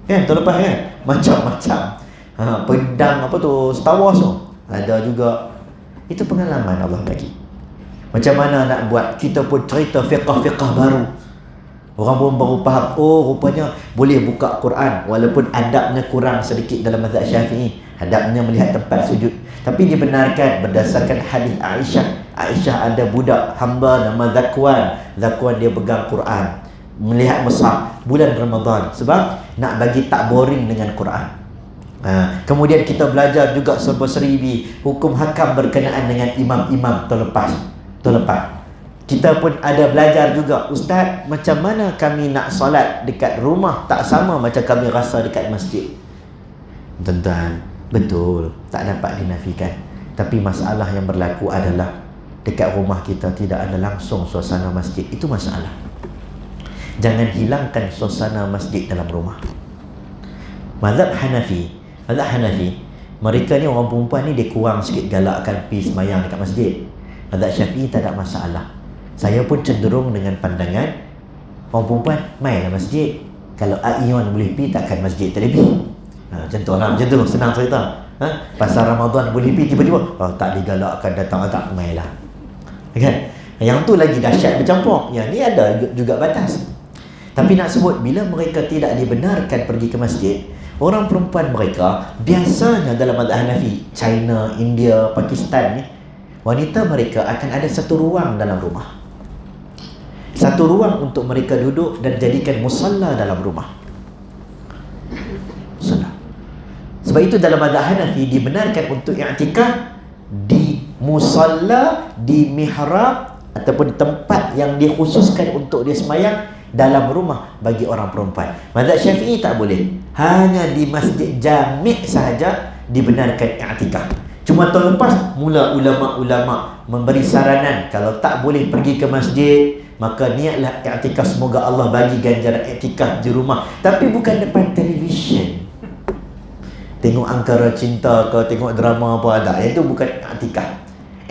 Kan tahun lepas kan? Macam-macam. Pedang apa tu, Star Wars tu. Ada juga. Itu pengalaman Allah bagi. Macam mana nak buat, kita pun cerita fiqh-fiqh baru. Orang pun baru faham, oh rupanya boleh buka Quran walaupun adabnya kurang sedikit dalam mazhab Syafi'i. Adabnya melihat tempat sujud, tapi dibenarkan berdasarkan hadis Aisyah. Aisyah ada budak hamba nama Zakwan. Zakwan dia pegang Quran, melihat mushaf bulan Ramadan sebab nak bagi tak boring dengan Quran. Kemudian kita belajar juga serba-seribi hukum hakam berkenaan dengan imam-imam terlepas. Kita pun ada belajar juga, Ustaz, macam mana kami nak solat dekat rumah tak sama macam kami rasa dekat masjid. Tuan-tuan, betul, tak dapat dinafikan. Tapi masalah yang berlaku adalah dekat rumah kita tidak ada langsung suasana masjid. Itu masalah. Jangan hilangkan suasana masjid dalam rumah. Mazhab Hanafi, mereka ni orang perempuan ni dia kurang sikit galakkan pergi semayang dekat masjid. Mazhab Syafi'i tak ada masalah. Saya pun cenderung dengan pandangan orang perempuan mainlah masjid. Kalau Aiwan boleh pergi, takkan masjid tak boleh pergi. Macam tu senang cerita. Pasal Ramadan boleh pergi, tiba-tiba tak digalakkan datang, tak mainlah. Kan? Yang tu lagi dahsyat bercampur. Yang ni ada juga batas. Tapi nak sebut, bila mereka tidak dibenarkan pergi ke masjid, orang perempuan mereka biasanya dalam mazhab Hanafi, China, India, Pakistan ni, wanita mereka akan ada satu ruang dalam rumah. Satu ruang untuk mereka duduk dan jadikan musalla dalam rumah. Musalla. Sebab itu dalam mazhab Hanafi dibenarkan untuk i'tikaf di musalla, di mihrab ataupun tempat yang dikhususkan untuk dia semayang dalam rumah bagi orang perempuan. Mazhab Syafi'i tak boleh. Hanya di masjid jami' sahaja dibenarkan i'tikaf. Cuma tahun lepas mula ulama-ulama memberi saranan, kalau tak boleh pergi ke masjid, maka niatlah i'tikaf, semoga Allah bagi ganjaran i'tikaf di rumah. Tapi bukan depan televisyen, tengok Angkara Cinta ke, tengok drama apa ada. Itu bukan i'tikaf.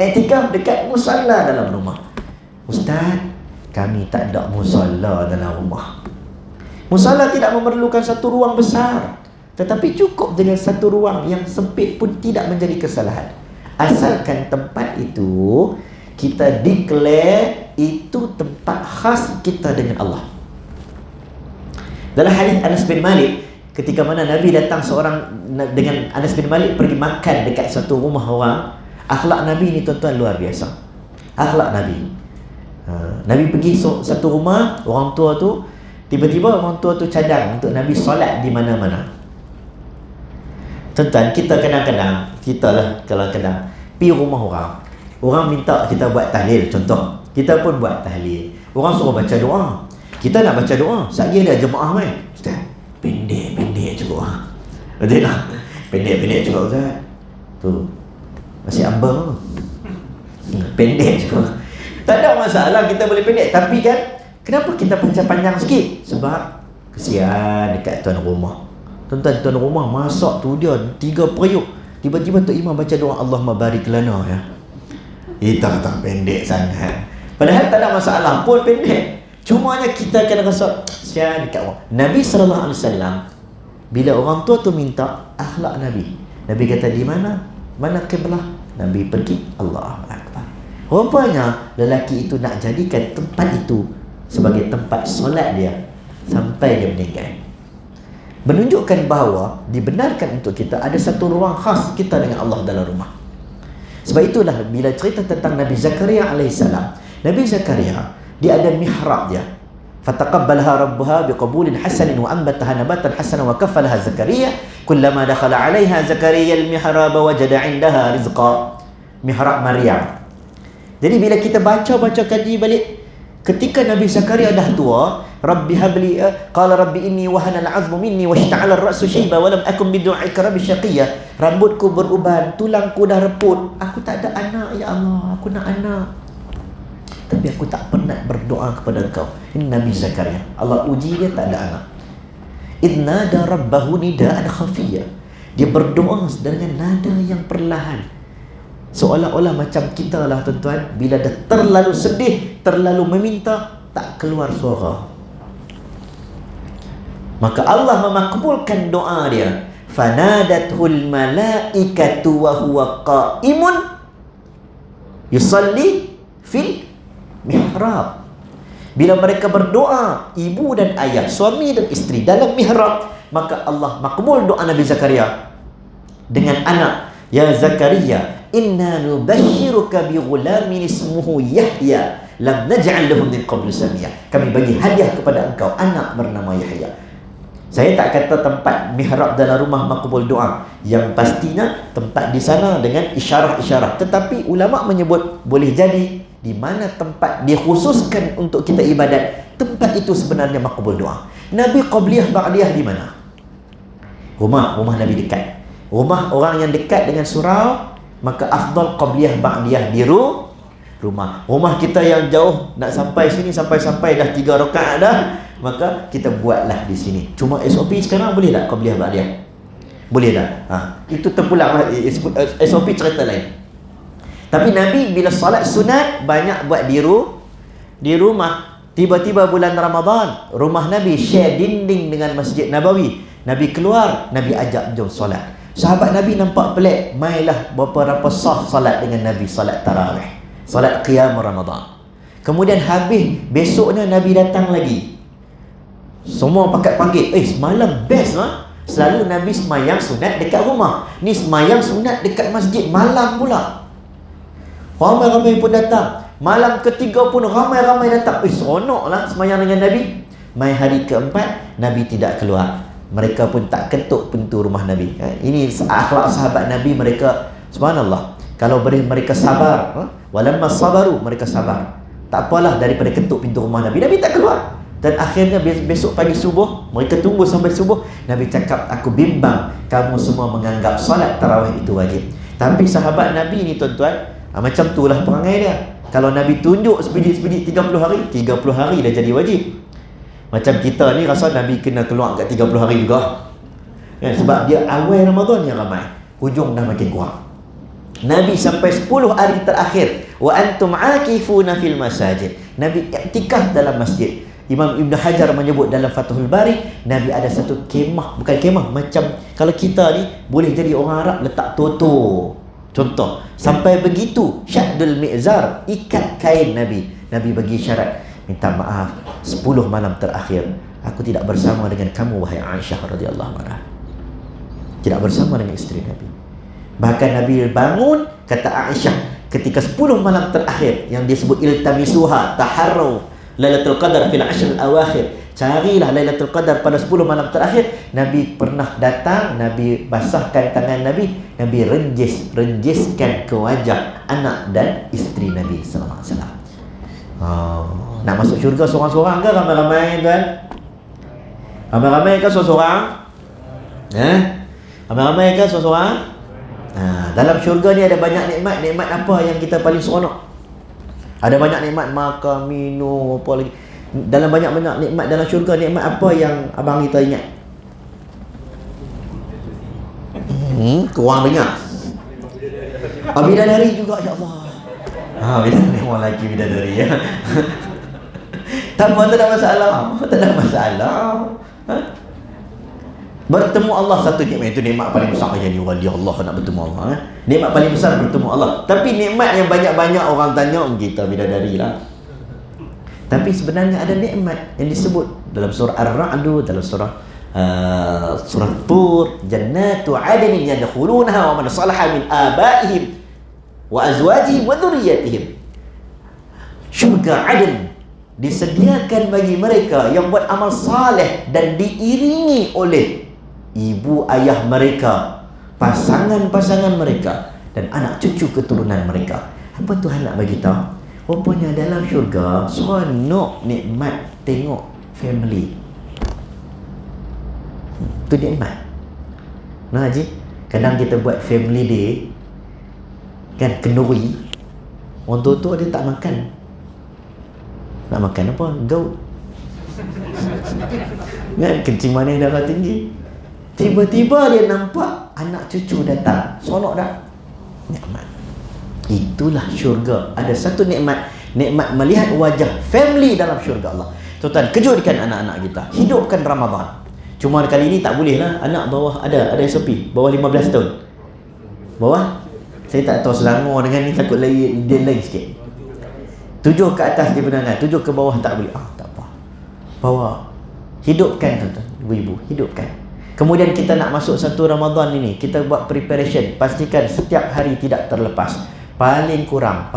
I'tikaf dekat musalla dalam rumah. Ustaz, kami tak ada musalla dalam rumah. Musalla tidak memerlukan satu ruang besar, tetapi cukup dengan satu ruang yang sempit pun tidak menjadi kesalahan. Asalkan tempat itu kita declare itu tempat khas kita dengan Allah. Dalam hadis Anas bin Malik, ketika mana Nabi datang seorang dengan Anas bin Malik pergi makan dekat satu rumah orang, akhlak Nabi ni tuan-tuan luar biasa. Akhlak Nabi. Nabi pergi satu rumah, orang tua tu, tiba-tiba orang tua tu cadang untuk Nabi solat di mana-mana. Tuan-tuan, kita kadang-kadang, pergi rumah orang, orang minta kita buat tahlil, contoh, kita pun buat tahlil. Orang suruh baca doa, kita nak baca doa, sekali ada jemaah main, Ustaz, pendek cukup. Betul tak? Pendek cukup, Ustaz. Tu masih ambang. Pendek cukup. Tak ada masalah kita boleh pendek, tapi kan kenapa kita panjang sikit? Sebab kesian dekat tuan rumah. Tuan-tuan, tuan rumah masak tu dia 3 periuk, tiba-tiba Tok Imam baca doa Allahumma barik lana ya. Kita tak pendek sangat. Padahal tak ada masalah pun pendek. Cumanya kita akan rasa kesian dekat orang. Nabi SAW, bila orang tua tu minta akhlak Nabi, Nabi kata di mana? Mana kiblah? Nabi pergi Allah Akbar. Rupanya lelaki itu nak jadikan tempat itu sebagai tempat solat dia sampai dia meninggal. Menunjukkan bahawa dibenarkan untuk kita ada satu ruang khas kita dengan Allah dalam rumah. Sebab itulah bila cerita tentang Nabi Zakaria alaihissalam, Nabi Zakaria dia ada mihrab dia. Fataqabbalaha rabbuha biqabulin hasanin wa anbataha nabatan hasanan wa kaffalaha Zakaria kullama dakhala 'alaiha Zakaria al-mihrab wajada 'indaha rizqa. Mihrab Maryam. Jadi bila kita baca kaji balik, ketika Nabi Zakaria dah tua, Rabbi habli qala rabbi inni wahana al-'azmu minni washta'ala ar-ra'su shayba wa lam akun bidu'aika rabbi syaqiyya. Rambutku beruban, tulangku dah reput. Aku tak ada anak ya Allah, aku nak anak. Tapi aku tak pernah berdoa kepada Engkau. Ini Nabi Zakaria. Allah uji dia tak ada anak. Idnada rabbahu nida'an khafiyya. Dia berdoa dengan nada yang perlahan. Seolah-olah macam kita lah tuan-tuan, bila dah terlalu sedih, terlalu meminta, tak keluar suara. Maka Allah memakbulkan doa dia. Fanadathul malaikatu wa huwa qa'imun yusalli fil mihrab. Bila mereka berdoa, ibu dan ayah, suami dan isteri dalam mihrab, maka Allah makbul doa Nabi Zakaria dengan anak. Ya Zakaria, inna nubashshiruka bi ghulamin ismuhu Yahya lam naj'al lahu min qablu samia. Kami bagi hadiah kepada engkau anak bernama Yahya. Saya tak kata tempat mihrab dalam rumah makbul doa, yang pastinya tempat di sana dengan isyarah-isyarah. Tetapi ulama menyebut boleh jadi di mana tempat dikhususkan untuk kita ibadat, tempat itu sebenarnya makbul doa. Nabi qabliyah ba'diyah di mana? Rumah Nabi dekat. Rumah orang yang dekat dengan surau, maka afdal qabliyah ba'diyah di rumah. Rumah kita yang jauh, nak sampai sini sampai dah 3 rakaat dah, maka kita buatlah di sini. Cuma SOP sekarang boleh tak qabliyah ba'diyah? Boleh tak? Itu terpulanglah SOP cerita lain. Tapi Nabi bila salat sunat banyak buat di rumah. Tiba-tiba bulan Ramadan, rumah Nabi share dinding dengan Masjid Nabawi. Nabi keluar, Nabi ajak jom solat. Sahabat Nabi nampak pelik, mailah beberapa sah salat dengan Nabi, salat tarawih, salat qiyam Ramadan. Kemudian habis, besoknya Nabi datang lagi. Semua pakat panggil, semalam best lah. Selalu Nabi semayang sunat dekat rumah, ni semayang sunat dekat masjid malam pula. Ramai-ramai pun datang. Malam ketiga pun ramai-ramai datang. Seronok lah semayang dengan Nabi. Mai hari keempat, Nabi tidak keluar. Mereka pun tak ketuk pintu rumah Nabi. Ini akhlak sahabat Nabi. Mereka, subhanallah, kalau mereka sabar, walamma sabaru, mereka sabar. Tak apalah daripada ketuk pintu rumah Nabi. Nabi tak keluar. Dan akhirnya besok pagi subuh, mereka tunggu sampai subuh. Nabi cakap, aku bimbang kamu semua menganggap salat tarawih itu wajib. Tapi sahabat Nabi ni tuan-tuan, macam itulah perangai dia. Kalau Nabi tunjuk sebidik-sebidik 30 hari, 30 hari dah jadi wajib. Macam kita ni rasa Nabi kena keluar kat 30 hari juga. Sebab dia awal Ramadan yang ramai, hujung dah makin kurang. Nabi sampai 10 hari terakhir, wa antum akifuna fil masajid. Nabi iktikaf dalam masjid. Imam Ibn Hajar menyebut dalam Fathul Bari, Nabi ada satu kemah, bukan kemah, macam kalau kita ni boleh jadi orang Arab letak toto. Contoh, sampai begitu syaddul mi'zar, ikat kain Nabi. Nabi bagi syarat, minta maaf 10 malam terakhir aku tidak bersama dengan kamu wahai Aisyah radhiyallahu anha. Tidak bersama dengan isteri Nabi. Bahkan Nabi bangun, kata Aisyah, ketika 10 malam terakhir yang disebut iltamisuha, taharru Lailatul Qadar fil 10 al-awakhir, carilah Lailatul Qadar pada 10 malam terakhir. Nabi pernah datang, Nabi basahkan tangan Nabi, Nabi renjiskan ke wajah anak dan isteri Nabi sallallahu alaihi wasallam. Nak masuk syurga seorang-seorang ke ramai-ramai tuan? Ramai-ramai ke seorang-seorang? Ramai-ramai ke seorang-seorang? Dalam syurga ni ada banyak nikmat. Nikmat apa yang kita paling seronok? Ada banyak nikmat, makan, minum, apa lagi. Dalam banyak-banyak nikmat dalam syurga, nikmat apa yang abang kita ingat? Korang dengar? Bidadari juga, ya Allah. Bidadari, orang lelaki bidadari ya. Tak apa, tak ada masalah. Tak ada masalah. Bertemu Allah satu nikmat, itu nikmat paling besar. Jadi wali Allah nak bertemu Allah. Nikmat paling besar bertemu Allah. Tapi nikmat yang banyak-banyak orang tanya, kita bidadari lah. Tapi sebenarnya ada nikmat yang disebut dalam surah Ar-Ra'd, dalam surah Tur, jannatu 'adnin yadkhulunaha wa man salaha min abaihim wa azwajihim wa dhurriyyatihim. Syurga Aden disediakan bagi mereka yang buat amal saleh dan diiringi oleh ibu ayah mereka, pasangan-pasangan mereka, dan anak cucu keturunan mereka. Apa Tuhan nak bagi tahu? Rupanya dalam syurga seronok nikmat tengok family. Itu nikmat. Nah Haji, kadang kita buat family day kan, kenduri. Orang tua dia tak makan. Nak makan apa? Gout. Kan, kencing manis darah tinggi. Tiba-tiba dia nampak anak cucu datang. Seronok dah. Nikmat. Itulah syurga. Ada satu nikmat, nikmat melihat wajah family dalam syurga Allah. Tuan-tuan, kejutkan anak-anak kita, hidupkan Ramadan. Cuma kali ini tak boleh lah. Anak bawah ada SOP, bawah 15 tahun. Bawah? Saya tak tahu Selangor dengan ni, takut dia lain sikit. 7 ke atas dia benangan, 7 ke bawah tak boleh. Tak apa. Bawah. Hidupkan tuan-tuan, ibu-ibu, hidupkan. Kemudian kita nak masuk satu Ramadan ini, kita buat preparation, pastikan setiap hari tidak terlepas. Paling kurang.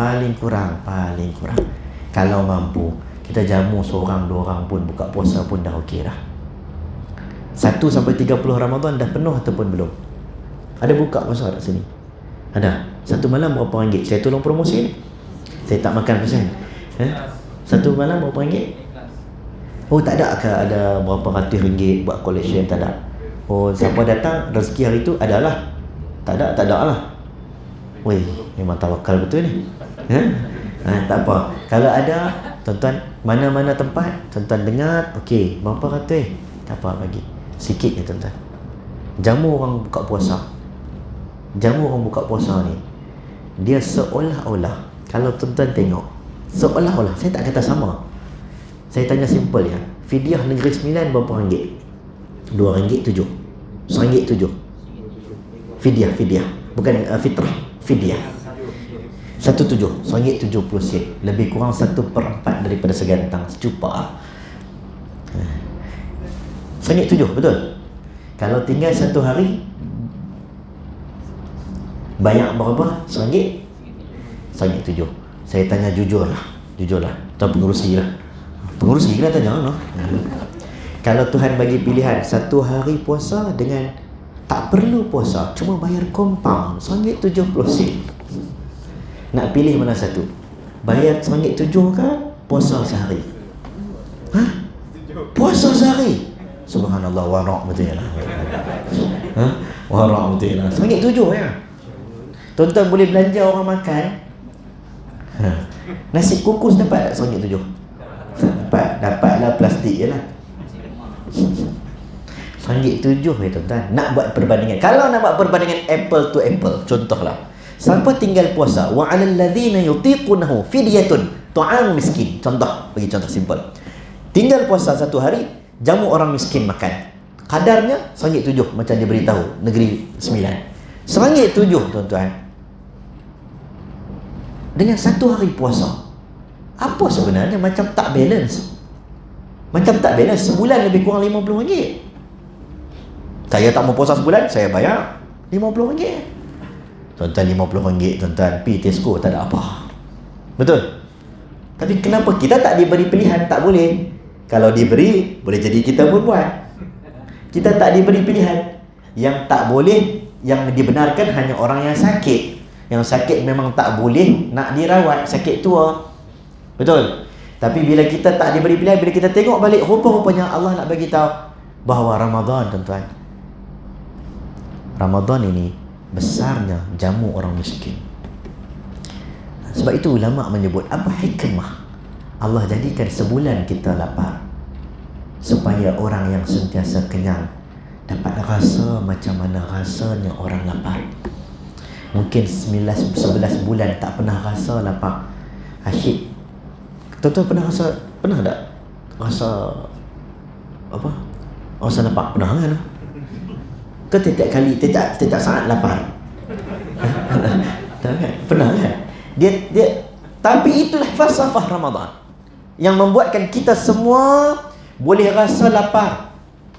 Kalau mampu, kita jamu seorang dua orang pun buka puasa pun dah okey dah. 1 sampai 30 Ramadan dah penuh ataupun belum? Ada buka puasa kat sini? Ada. Satu malam berapa ringgit? Saya tolong promosi ni. Saya tak makan pasal. Satu malam berapa ringgit? Oh, tak ada ke ada berapa ratus ringgit buat collection? Tak ada. Oh, siapa datang rezeki hari tu adalah. Tak ada lah. Weh, memang tawakal betul ni. Tak apa. Kalau ada, tuan-tuan, mana-mana tempat, tuan-tuan dengar, okey, berapa ratus? Tak apa bagi. Sikit je tuan-tuan. Jamu orang buka puasa. Jamu orang buka puasa ni, dia seolah-olah, kalau tuan-tuan tengok, seolah-olah, saya tak kata sama. Saya tanya simple ya. Fidyah Negeri Sembilan berapa ringgit? RM2.7. RM1.7. Fidyah. Bukan fitrah. Fidyah. 1.7. RM1.70. Lebih kurang 1/4 daripada segantang. Secupa. RM1.7, betul? Kalau tinggal satu hari, banyak berapa? RM1.7. Saya tanya jujurlah. Atau pengurusi lah. Pengurusi lah tanya, no? Kalau Tuhan bagi pilihan satu hari puasa dengan tak perlu puasa, cuma bayar compound RM1.70. Nak pilih mana satu? Bayar RM1.7 ke puasa sehari? Puasa sehari? Subhanallah, warak betul lah. Warak betul lah. RM1.7 ya. Tuan-tuan boleh belanja orang makan. Nasi kukus dapat tak RM1.7? Dapatlah plastik je lah. RM1.7 ya tuan-tuan. Nak buat perbandingan. Kalau nak buat perbandingan apple to apple, contohlah, siapa tinggal puasa, wa 'alal ladzina yutiqunahu fidyatun ta'am miskin. Bagi contoh simple. Tinggal puasa satu hari, jamu orang miskin makan. Kadarnya RM1.7 macam dia beritahu Negeri Sembilan. RM1.7 tuan-tuan. Dengan satu hari puasa. Apa sebenarnya macam tak balance? Sebulan lebih kurang RM50. Saya tak mau puasa sebulan, saya bayar RM50. Tuan-tuan, RM50 tuan-tuan, pergi Tesco tak ada apa. Betul? Tapi kenapa kita tak diberi pilihan? Tak boleh. Kalau diberi, boleh jadi kita pun buat. Kita tak diberi pilihan. Yang tak boleh, yang dibenarkan hanya orang yang sakit. Yang sakit memang tak boleh nak dirawat, sakit tua. Betul? Tapi bila kita tak diberi pilihan, bila kita tengok balik, rupa-rupanya Allah nak bagi tahu bahawa Ramadan, tuan-tuan, Ramadan ini besarnya jamu orang miskin. Sebab itu ulama menyebut apa hikmah Allah jadikan sebulan kita lapar, supaya orang yang sentiasa kenyang dapat rasa macam mana rasanya orang lapar. Mungkin 11 bulan tak pernah rasa lapar. Asyik. Tuan-tuan pernah tak rasa apa? Rasa lapar? Pernah kan? Ke tiap saat lapar? Pernah kan? Tapi itulah falsafah Ramadan yang membuatkan kita semua boleh rasa lapar.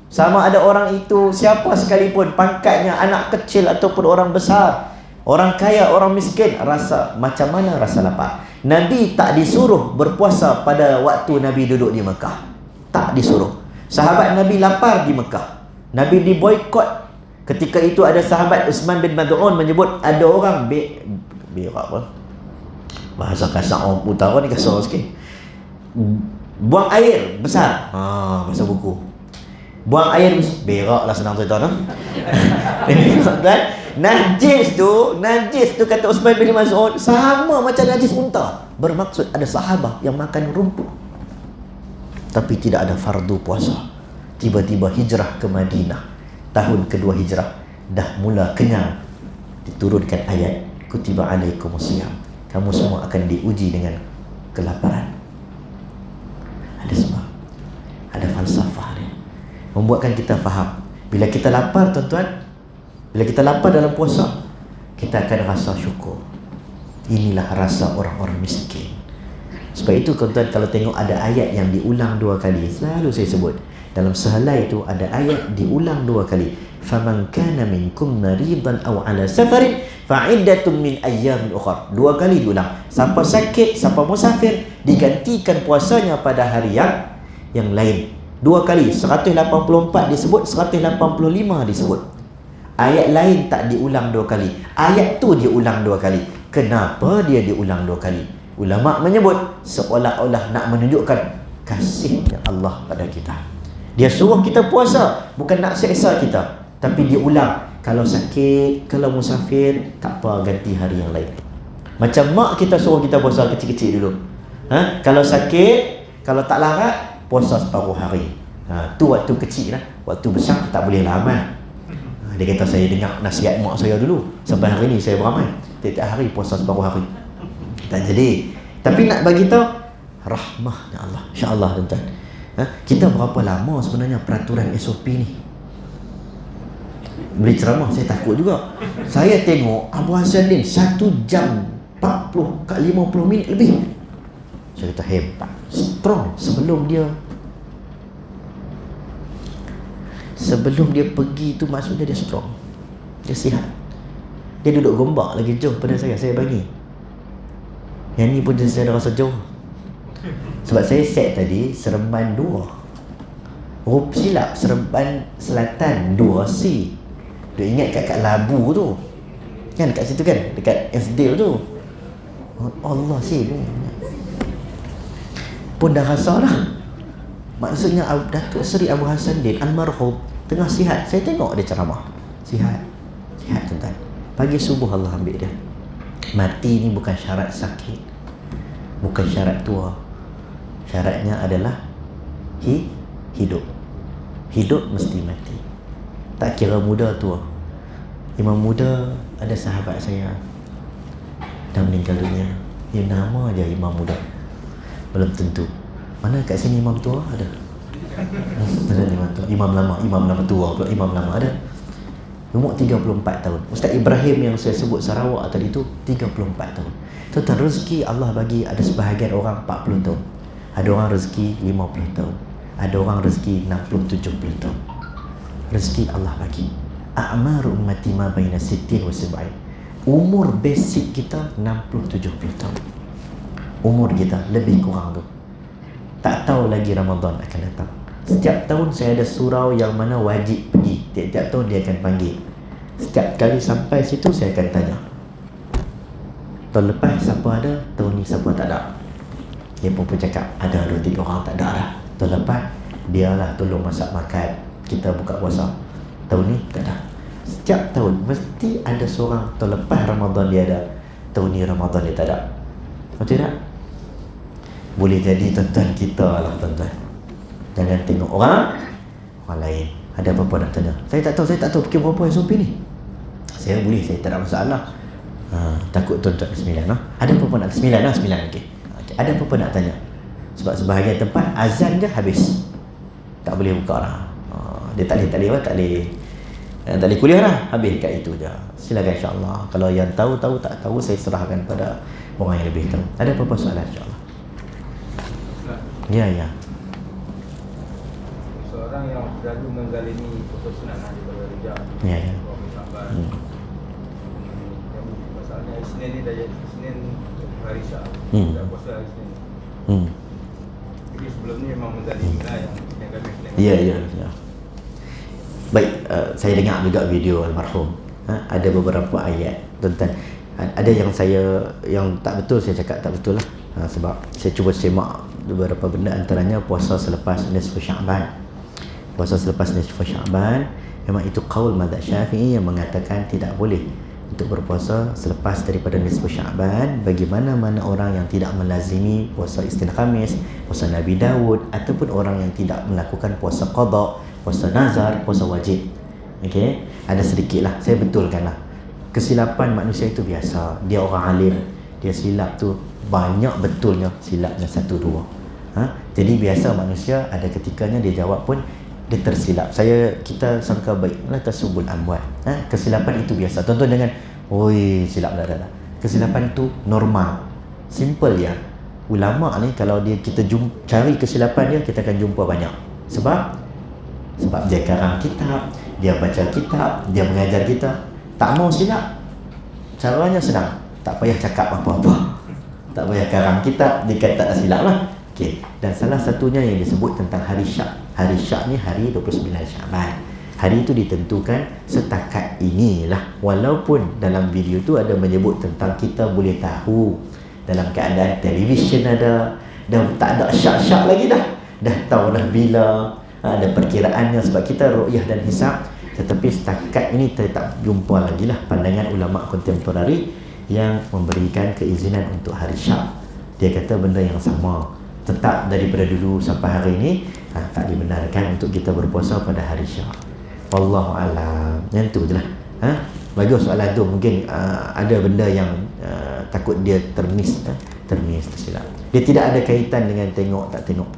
Sama ada orang itu siapa sekalipun, pangkatnya anak kecil ataupun orang besar, orang kaya, orang miskin, rasa macam mana rasa lapar. Nabi tak disuruh berpuasa pada waktu Nabi duduk di Mekah. Tak disuruh. Sahabat Nabi lapar di Mekah. Nabi diboikot. Ketika itu ada sahabat Uthman bin Mad'un menyebut ada orang apa? Bahasa kasar orang utara ni kasar sikit. Buang air besar. Bahasa buku. Buang air berak lah, senang cerita tu. Najis tu kata Uthman bin Mas'ud sama macam najis unta. Bermaksud ada sahabat yang makan rumput tapi tidak ada fardu puasa. Tiba-tiba hijrah ke Madinah, tahun kedua hijrah, dah mula kenyang, diturunkan ayat kutiba alaikumusiyam, kamu semua akan diuji dengan kelaparan. Ada sebab, ada falsafah dia, membuatkan kita faham. Bila kita lapar tuan-tuan, bila kita lapar dalam puasa, kita akan rasa syukur. Inilah rasa orang-orang miskin. Sebab itu tuan-tuan, kalau tengok ada ayat yang diulang 2 kali, selalu saya sebut, Dalam sehelai itu ada ayat diulang 2 kali. Faman kana minkum maridan aw ala safarin fa'iddatun min ayyamin ukhra. 2 kali diulang. Siapa sakit, siapa musafir, digantikan puasanya pada hari yang lain. 2 kali, 184 disebut, 185 disebut. Ayat lain tak diulang 2 kali. Ayat tu diulang 2 kali. Kenapa dia diulang 2 kali? Ulama menyebut seolah-olah nak menunjukkan kasihnya Allah pada kita. Dia suruh kita puasa, bukan nak seksa kita, tapi dia ulang. Kalau sakit, kalau musafir, tak apa, ganti hari yang lain. Macam mak kita suruh kita puasa kecil-kecil dulu. Kalau sakit, kalau tak larat, puasa separuh hari. Tu waktu kecil lah. Waktu besar tak boleh lah amal. Dia kata, saya dengar nasihat mak saya dulu, sampai hari ni saya beramal. Tiap-tiap hari puasa separuh hari. Tak jadi. Tapi nak bagi tahu rahmahnya Allah. InsyaAllah tuan-tuan. Kita berapa lama sebenarnya peraturan SOP ni? Beli ceramah saya takut juga. Saya tengok Abu Hasanuddin 1 jam 40 ke 50 minit lebih. Saya kata hebat, strong. Sebelum dia pergi tu, maksudnya dia strong, dia sihat. Dia duduk gombak lagi jauh pada saya bagi. Yang ni pun saya dah rasa jauh. Sebab saya set tadi Seremban 2. Silap Seremban Selatan 2C. Dia ingat kat Labu tu kan, kat situ kan, dekat SD tu. Allah sini pun dah rasa dah. Maksudnya Datuk Seri Abu Hasanuddin almarhum tengah sihat. Saya tengok dia ceramah, sihat tuan-tuan. Pagi subuh Allah ambil dia. Mati ni bukan syarat sakit, bukan syarat tua. Syaratnya adalah hidup. Hidup mesti mati. Tak kira muda tua. Imam muda, ada sahabat saya dah meninggal dunia. Dia nama aja imam muda, belum tentu. Mana kat sini imam tua ada? Ada imam tua, imam lama tua pula, imam lama ada. Umur 34 tahun. Ustaz Ibrahim yang saya sebut Sarawak tadi tu 34 tahun. Tuan-tuan, rezeki Allah bagi, ada sebahagian orang 40 tahun. Ada orang rezeki 50 tahun. Ada orang rezeki 60-70 tahun. Rezeki Allah bagi. A'maru ummati ma baina 60 wa 70. Umur basic kita 60-70 tahun. Umur kita lebih kurang tu. Tak tahu lagi Ramadan akan datang. Setiap tahun saya ada surau yang mana wajib pergi. Tiap-tiap tahun dia akan panggil. Setiap kali sampai situ saya akan tanya, tahun lepas siapa ada, tahun ni siapa tak ada. Dia pun cakap ada 2-3 orang tak ada dah. Tahun lepas dia lah tolong masak makan, kita buka puasa. Tahun ni tak ada. Setiap tahun mesti ada seorang, tahun lepas Ramadan dia ada, tahun ni Ramadan dia tak ada. Betul tak? Boleh jadi tuan-tuan kita lah tuan-tuan. Jangan tengok orang lain. Ada apa-apa nak tanya? Saya tak tahu fikir berapa SOP ni. Saya boleh, saya tak ada masalah. Takut tuan-tuan ke 9 lah. Ada apa-apa nak 9 lah, 9 okey. Ada apa-apa nak tanya? Sebab sebahagian tempat azan je habis, tak boleh buka lah. Dia tak boleh kuliah lah, habis kat itu je. Silakan insyaAllah. Kalau yang tahu, tak tahu, saya serahkan pada orang yang lebih tahu. Ada apa-apa soalan insyaAllah? Ya. Seorang yang selalu menzalimi puasa sunat Nabi Rejab. Ya. Masalahnya Isnin ni dah jadi Isnin hari Syah. Dah puasa hari Isnin. Jadi sebelum ni memang menzalimi lah yang kami. Ya. Baik, saya dengar juga video almarhum. Ada beberapa ayat tuan-tuan. Ada yang tak betul, saya cakap tak betul lah. Sebab saya cuba semak beberapa benda, antaranya puasa selepas nisfu Sya'ban. Puasa selepas nisfu Sya'ban memang itu qaul mazhab Syafi'i yang mengatakan tidak boleh untuk berpuasa selepas daripada nisfu Sya'ban. Bagaimana mana orang yang tidak melazimi puasa Isnin Khamis, puasa Nabi Daud, ataupun orang yang tidak melakukan puasa qada, puasa nazar, puasa wajib. Okey, ada sedikit lah, saya betulkan lah. Kesilapan manusia itu biasa. Dia orang alim, dia silap tu banyak betulnya, silapnya 1-2. Jadi biasa manusia ada ketikanya dia jawab pun dia tersilap. Kita sangka baik, la tasubul amwat. Kesilapan itu biasa. Tuan-tuan jangan silap dah. Kesilapan tu normal, simple ya. Ulama ni kalau kita cari kesilapan dia, kita akan jumpa banyak. Sebab Sebab dia karang kitab, dia baca kitab, dia mengajar kita. Tak mau silap, caranya senang. Tak payah cakap apa-apa, tak payah karang kitab, dia kata tak silap lah. Okay. Dan salah satunya yang disebut tentang hari Syak. Hari Syak ni hari 29 Syaban. Hari itu ditentukan setakat inilah. Walaupun dalam video tu ada menyebut tentang kita boleh tahu dalam keadaan televisyen ada, dah tak ada syak-syak lagi dah. Dah tahu dah bila, ada perkiraannya sebab kita ru'yah dan hisab. Tetapi setakat ini kita tak jumpa lagi lah pandangan ulama kontemporari yang memberikan keizinan untuk hari Syak. Dia kata benda yang sama, tetap daripada dulu sampai hari ini tak dibenarkan untuk kita berpuasa pada hari Syak. Wallahu a'lam. Yang tu je lah. Bagus soalan tu. Mungkin ada benda yang takut dia tersilap. Dia tidak ada kaitan dengan tengok tak tengok.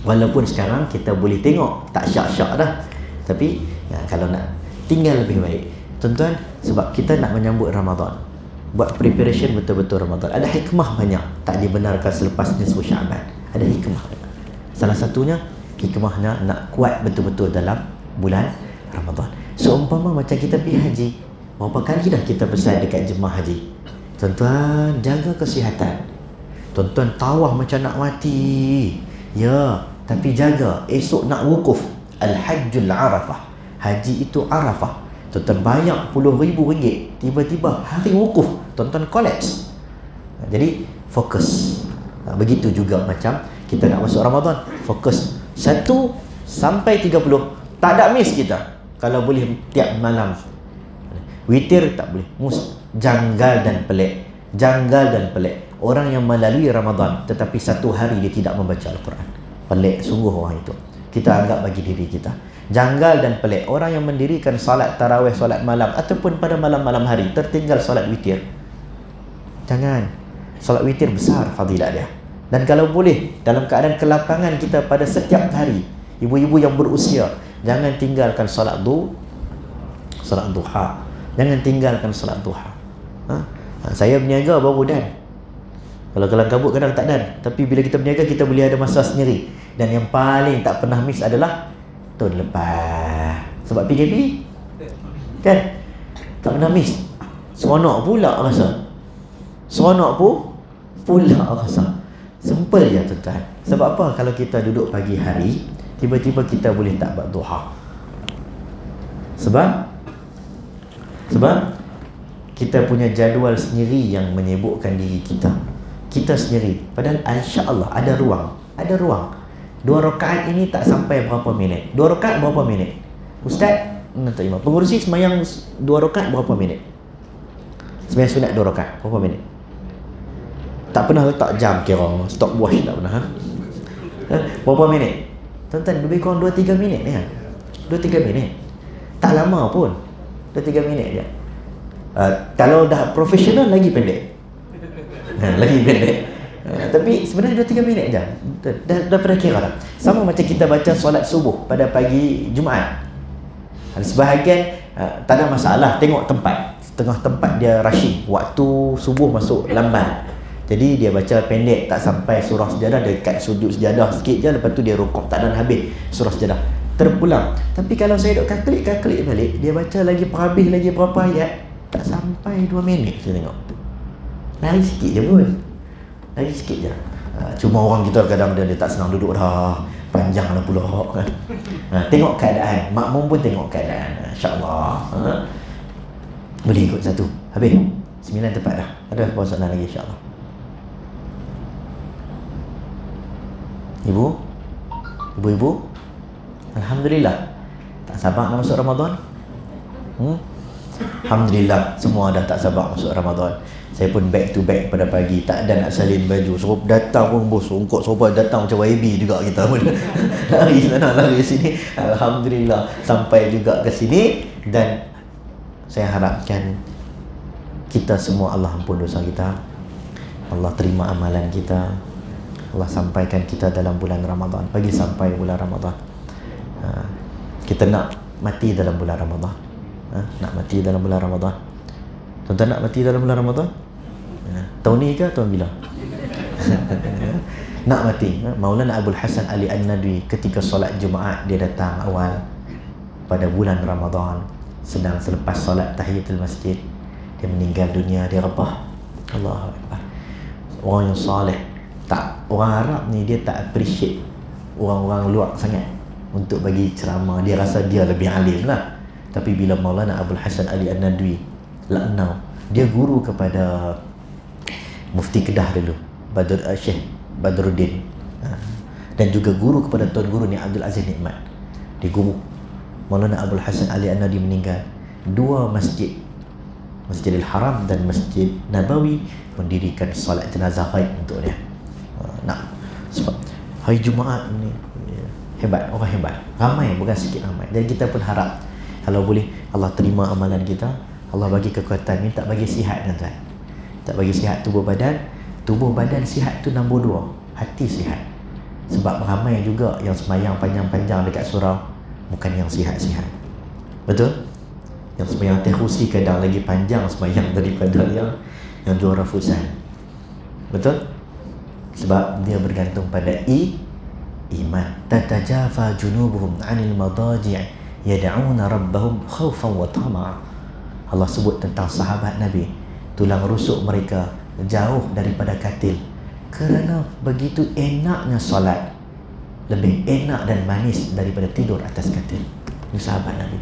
Walaupun sekarang kita boleh tengok, tak syak-syak dah. Tapi kalau nak tinggal lebih baik, tuan-tuan, sebab kita nak menyambut Ramadan, buat preparation betul-betul Ramadan. Ada hikmah banyak tak dibenarkan selepas nisfu Syaban. Ada hikmah. Salah satunya hikmahnya nak kuat betul-betul dalam bulan Ramadan. Seumpama macam kita pergi haji, berapa kali dah kita pesan dekat jemaah haji, tuan-tuan jaga kesihatan, tuan-tuan tawaf macam nak mati, ya, tapi jaga esok nak wukuf. Al-Hajjul Arafah, haji itu Arafah, tuan-tuan banyak puluh ribu ringgit, tiba-tiba hari wukuf, tuan-tuan collapse. Jadi fokus. Begitu juga macam kita nak masuk Ramadan, fokus 1 sampai 30, tak ada miss kita. Kalau boleh tiap malam witir tak boleh, janggal dan pelik. Janggal dan pelik orang yang melalui Ramadan tetapi satu hari dia tidak membaca Al-Quran. Pelik sungguh orang itu. Kita anggap bagi diri kita. Janggal dan pelik orang yang mendirikan salat tarawih, salat malam ataupun pada malam-malam hari tertinggal salat witir. Jangan. Salat witir besar fadilat dia. Dan kalau boleh dalam keadaan kelapangan kita pada setiap hari, ibu-ibu yang berusia, jangan tinggalkan salat duha. Jangan tinggalkan salat duha. Saya berniaga baru dan. Kalau kelang kabut kadang tak dan. Tapi bila kita berniaga, kita boleh ada masa sendiri. Dan yang paling tak pernah miss adalah tahun lepas. Sebab PKP kan? Tak pernah miss. Seronok pula rasa. Seronok pula rasa. Simple je tuan-tuan. Sebab apa? Kalau kita duduk pagi hari, tiba-tiba kita boleh tak buat duha. Sebab kita punya jadual sendiri yang menyibukkan diri kita. Kita sendiri. Padahal insya-Allah ada ruang. Ada ruang. 2 rakaat ini tak sampai berapa minit. 2 rakaat berapa minit? Ustaz, tak imam. Pengurusi semayang 2 rakaat berapa minit? Semayang sunat 2 rakaat berapa minit? Tak pernah letak jam kira, stopwatch tak pernah. Berapa minit? Tuan-tuan, lebih kurang 2-3 minit ya. 2-3 minit. Tak lama pun. 2-3 minit je. Kalau dah profesional lagi pendek. Lagi pendek. Tapi sebenarnya 2-3 minit je. Dah pernah kira dah. Sama macam kita baca solat subuh pada pagi Jumaat. Sebahagian tak ada masalah, tengok tempat. Tengah tempat dia rushing, waktu subuh masuk lambat. Jadi dia baca pendek, tak sampai surah sejadah, dekat sujud sejadah sikit je, lepas tu dia rukuk, tak ada habis surah sejadah, terpulang. Tapi kalau saya duk kaklik balik, dia baca lagi perhabis lagi berapa ayat, tak sampai 2 minit saya tengok. Lari sikit je pun. Lari sikit je. Cuma orang kita kadang dia tak senang duduk dah, panjang lah pula kan. Tengok keadaan, makmum pun tengok keadaan. InsyaAllah boleh ikut satu. Habis 9 tepat dah. Ada apa soalan lagi insyaAllah? Ibu-ibu, alhamdulillah tak sabar nak masuk Ramadan. Alhamdulillah semua dah tak sabar masuk Ramadan. Saya pun back to back pada pagi, tak ada nak salin baju. Suruh datang pun bos, ungkot sobat datang macam YB juga kita pun. Lari sana lari sini. Alhamdulillah sampai juga ke sini. Dan saya harapkan kita semua Allah ampun dosa kita, Allah terima amalan kita, Allah sampaikan kita dalam bulan Ramadan, bagi sampai bulan Ramadan. Kita nak mati dalam bulan Ramadan. Nak mati dalam bulan Ramadan. Tuan-tuan nak mati dalam bulan Ramadan? Tahun ni ke tahun bila? nak mati. Maulana Abdul Hasan Ali An-Nadwi ketika solat Jumaat, dia datang awal pada bulan Ramadan, sedang selepas solat tahiyatul masjid, dia meninggal dunia, dia rebah. Allahu Akbar. Orang yang soleh. Tak, orang Arab ni dia tak appreciate orang-orang luar sangat untuk bagi ceramah. Dia rasa dia lebih alim lah. Tapi bila Maulana Abdul Hasan Ali An-Nadwi laknau, dia guru kepada Mufti Kedah dulu, Syekh Badruddin, dan juga guru kepada Tuan Guru ni Abdul Aziz Nikmat. Dia guru. Maulana Abdul Hasan Ali An-Nadwi meninggal, dua masjid, Masjidil Haram dan Masjid Nabawi, mendirikan solat jenazah gaib untuk dia. Sebab hari Jumaat ni hebat, orang hebat, ramai, bukan sikit ramai. Dan kita pun harap kalau boleh Allah terima amalan kita, Allah bagi kekuatan. Minta bagi sihat, tuan-tuan. Tak bagi sihat tubuh badan. Tubuh badan sihat tu nombor 2, hati sihat. Sebab ramai juga yang sembahyang panjang-panjang dekat surau, bukan yang sihat-sihat. Betul? Yang sembahyang teh khusi kadang lagi panjang sembahyang daripada yang juara futsal. Betul? Sebab dia bergantung pada iman. Tatajafa junubuhum 'anil madaji' yad'una rabbahum khaufan wa tama'a. Allah sebut tentang sahabat Nabi, tulang rusuk mereka jauh daripada katil kerana begitu enaknya solat, lebih enak dan manis daripada tidur atas katil. Ini sahabat Nabi.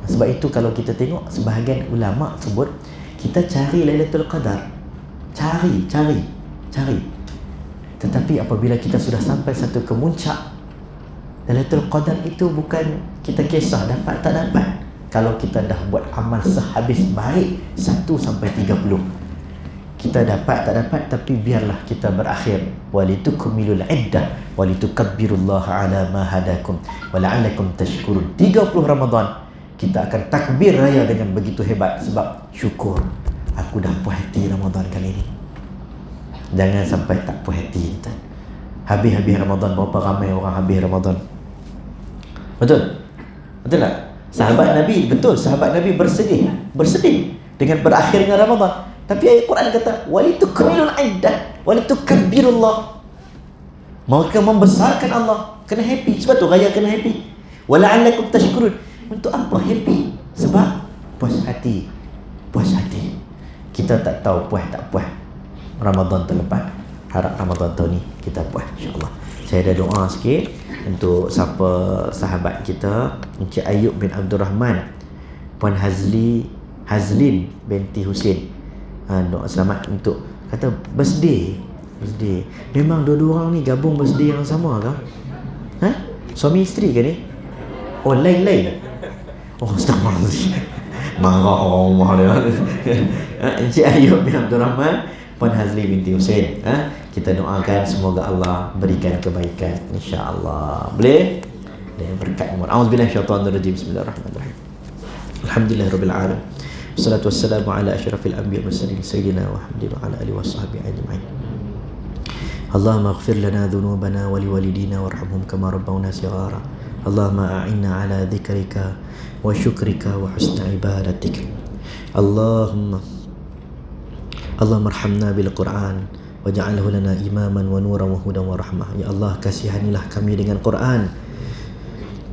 Sebab itu kalau kita tengok, sebahagian ulama sebut kita cari Lailatul Qadar, cari. Tetapi apabila kita sudah sampai satu kemuncak, Lailatul Qadar itu bukan kita kisah dapat tak dapat. Kalau kita dah buat amal sehabis baik 1 sampai 30, kita dapat tak dapat, tapi biarlah kita berakhir walitukmilul iddah walitukabbirullaha ala ma hadakum wala'allakum tashkurun. 30 Ramadan kita akan takbir raya dengan begitu hebat, sebab syukur aku dah puas hati Ramadan kali ini. Jangan sampai tak puas hati kita. Habis-habis Ramadan, berapa ramai orang habis Ramadan. Betul? Betul tak? Sahabat Nabi, betul, sahabat Nabi bersedih dengan berakhirnya Ramadan. Tapi ayat Quran kata walitukmilul iddah walitukabbirullah. Maka membesarkan Allah, kena happy. Sebab tu raya kena happy. Wala'allakum tashkurun. Untuk apa happy? Sebab puas hati. Kita tak tahu puas tak puas Ramadan terlepas. Harap Ramadan tahun ni kita puas, insyaAllah. Saya ada doa sikit untuk siapa sahabat kita, Encik Ayub bin Abdul Rahman, Puan Hazlin binti Husin. Doa selamat untuk, kata birthday. Memang dua-dua orang ni gabung birthday yang sama ke? Suami isteri ke ni? Oh, lain. Oh, astagfirullahaladzim. Marah orang rumah dia. Encik Ayub bin Abdul Rahman, Puan Hazli binti Husin. Kita doakan semoga Allah berikan kebaikan, insya-Allah. Boleh? Dan berkat umur. Auzubillahi minasyaitonirrajim. Bismillahirrahmanirrahim. Alhamdulillahirabbil alamin. Wassalatu wassalamu ala asyrafil anbiya'i wal mursalin sayyidina wa hamdina wa ala alihi washabbihi ajma'in. Allahumma ighfir lana dhunubana wa liwalidina warhamhum kama rabbawna shighara. Allahumma a'inna ala dhikrika wa syukrika wa husni ibadatik. Allahumma arhamna bil Qur'an waj'alhu lana imaman wa nuran wa hudan wa rahmah. Ya Allah, kasihanilah kami dengan Quran.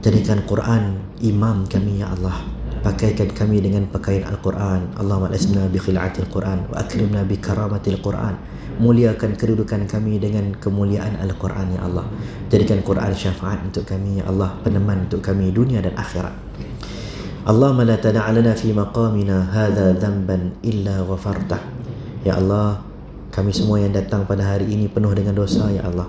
Jadikan Quran imam kami, ya Allah. Pakaikan kami dengan pakaian Al-Quran. Allahumma alisna bi khil'atil Quran wa akrimna bi karamatil Quran. Muliakan kedudukan kami dengan kemuliaan Al-Quran, ya Allah. Jadikan Quran syafaat untuk kami, ya Allah, peneman untuk kami dunia dan akhirat. Allahumma la tada'a lana fi maqamina hadha dhanban illa ghafartah. Ya Allah, kami semua yang datang pada hari ini penuh dengan dosa, ya Allah.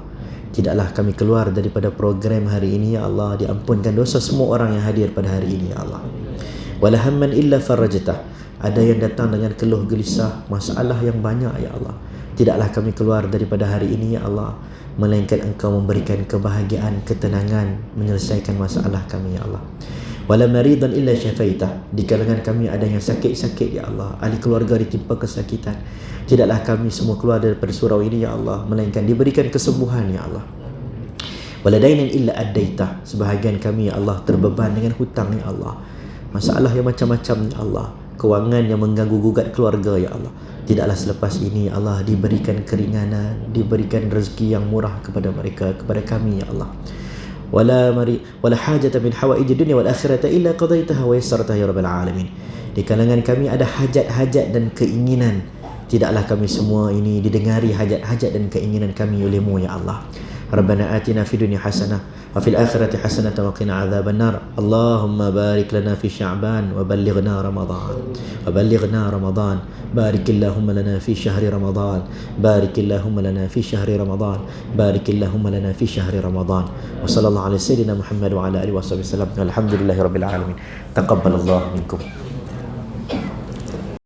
Tidaklah kami keluar daripada program hari ini, ya Allah. Diampunkan dosa semua orang yang hadir pada hari ini, ya Allah. Wala hamman illa farajtah. Ada yang datang dengan keluh gelisah, masalah yang banyak, ya Allah. Tidaklah kami keluar daripada hari ini, ya Allah, melainkan Engkau memberikan kebahagiaan, ketenangan, menyelesaikan masalah kami, ya Allah. Wala maridan illa syafaitah. Di kalangan kami ada yang sakit-sakit, ya Allah. Ahli keluarga ditimpa kesakitan. Tidaklah kami semua keluar daripada surau ini, ya Allah, melainkan diberikan kesembuhan, ya Allah. Wala dainan illa addaitah. Sebahagian kami, ya Allah, terbeban dengan hutang, ya Allah. Masalah yang macam-macam, ya Allah. kewangan yang mengganggu gugat keluarga ya Allah. Tidaklah selepas ini ya Allah diberikan keringanan, diberikan rezeki yang murah kepada mereka, kepada kami ya Allah. Wala hajata min hawaij dunya wal akhirati illa qadaitaha wa yassartaha ya rabbal alamin. Di kalangan kami ada hajat-hajat dan keinginan, tidaklah kami semua ini didengari hajat-hajat dan keinginan kami oleh-Mu ya Allah. Rabbana atina fid dunya hasanah wa fil akhirati hasanah wa qina adzaban nar. Allahumma barik lana fi Sya'ban wa ballighna Ramadan. بارك اللهم لنا في شهر رمضان. بارك اللهم لنا في شهر رمضان. بارك اللهم لنا في شهر رمضان. وصلى الله على سيدنا محمد وعلى اله وصحبه وسلم. الحمد لله رب العالمين. تقبل الله منكم.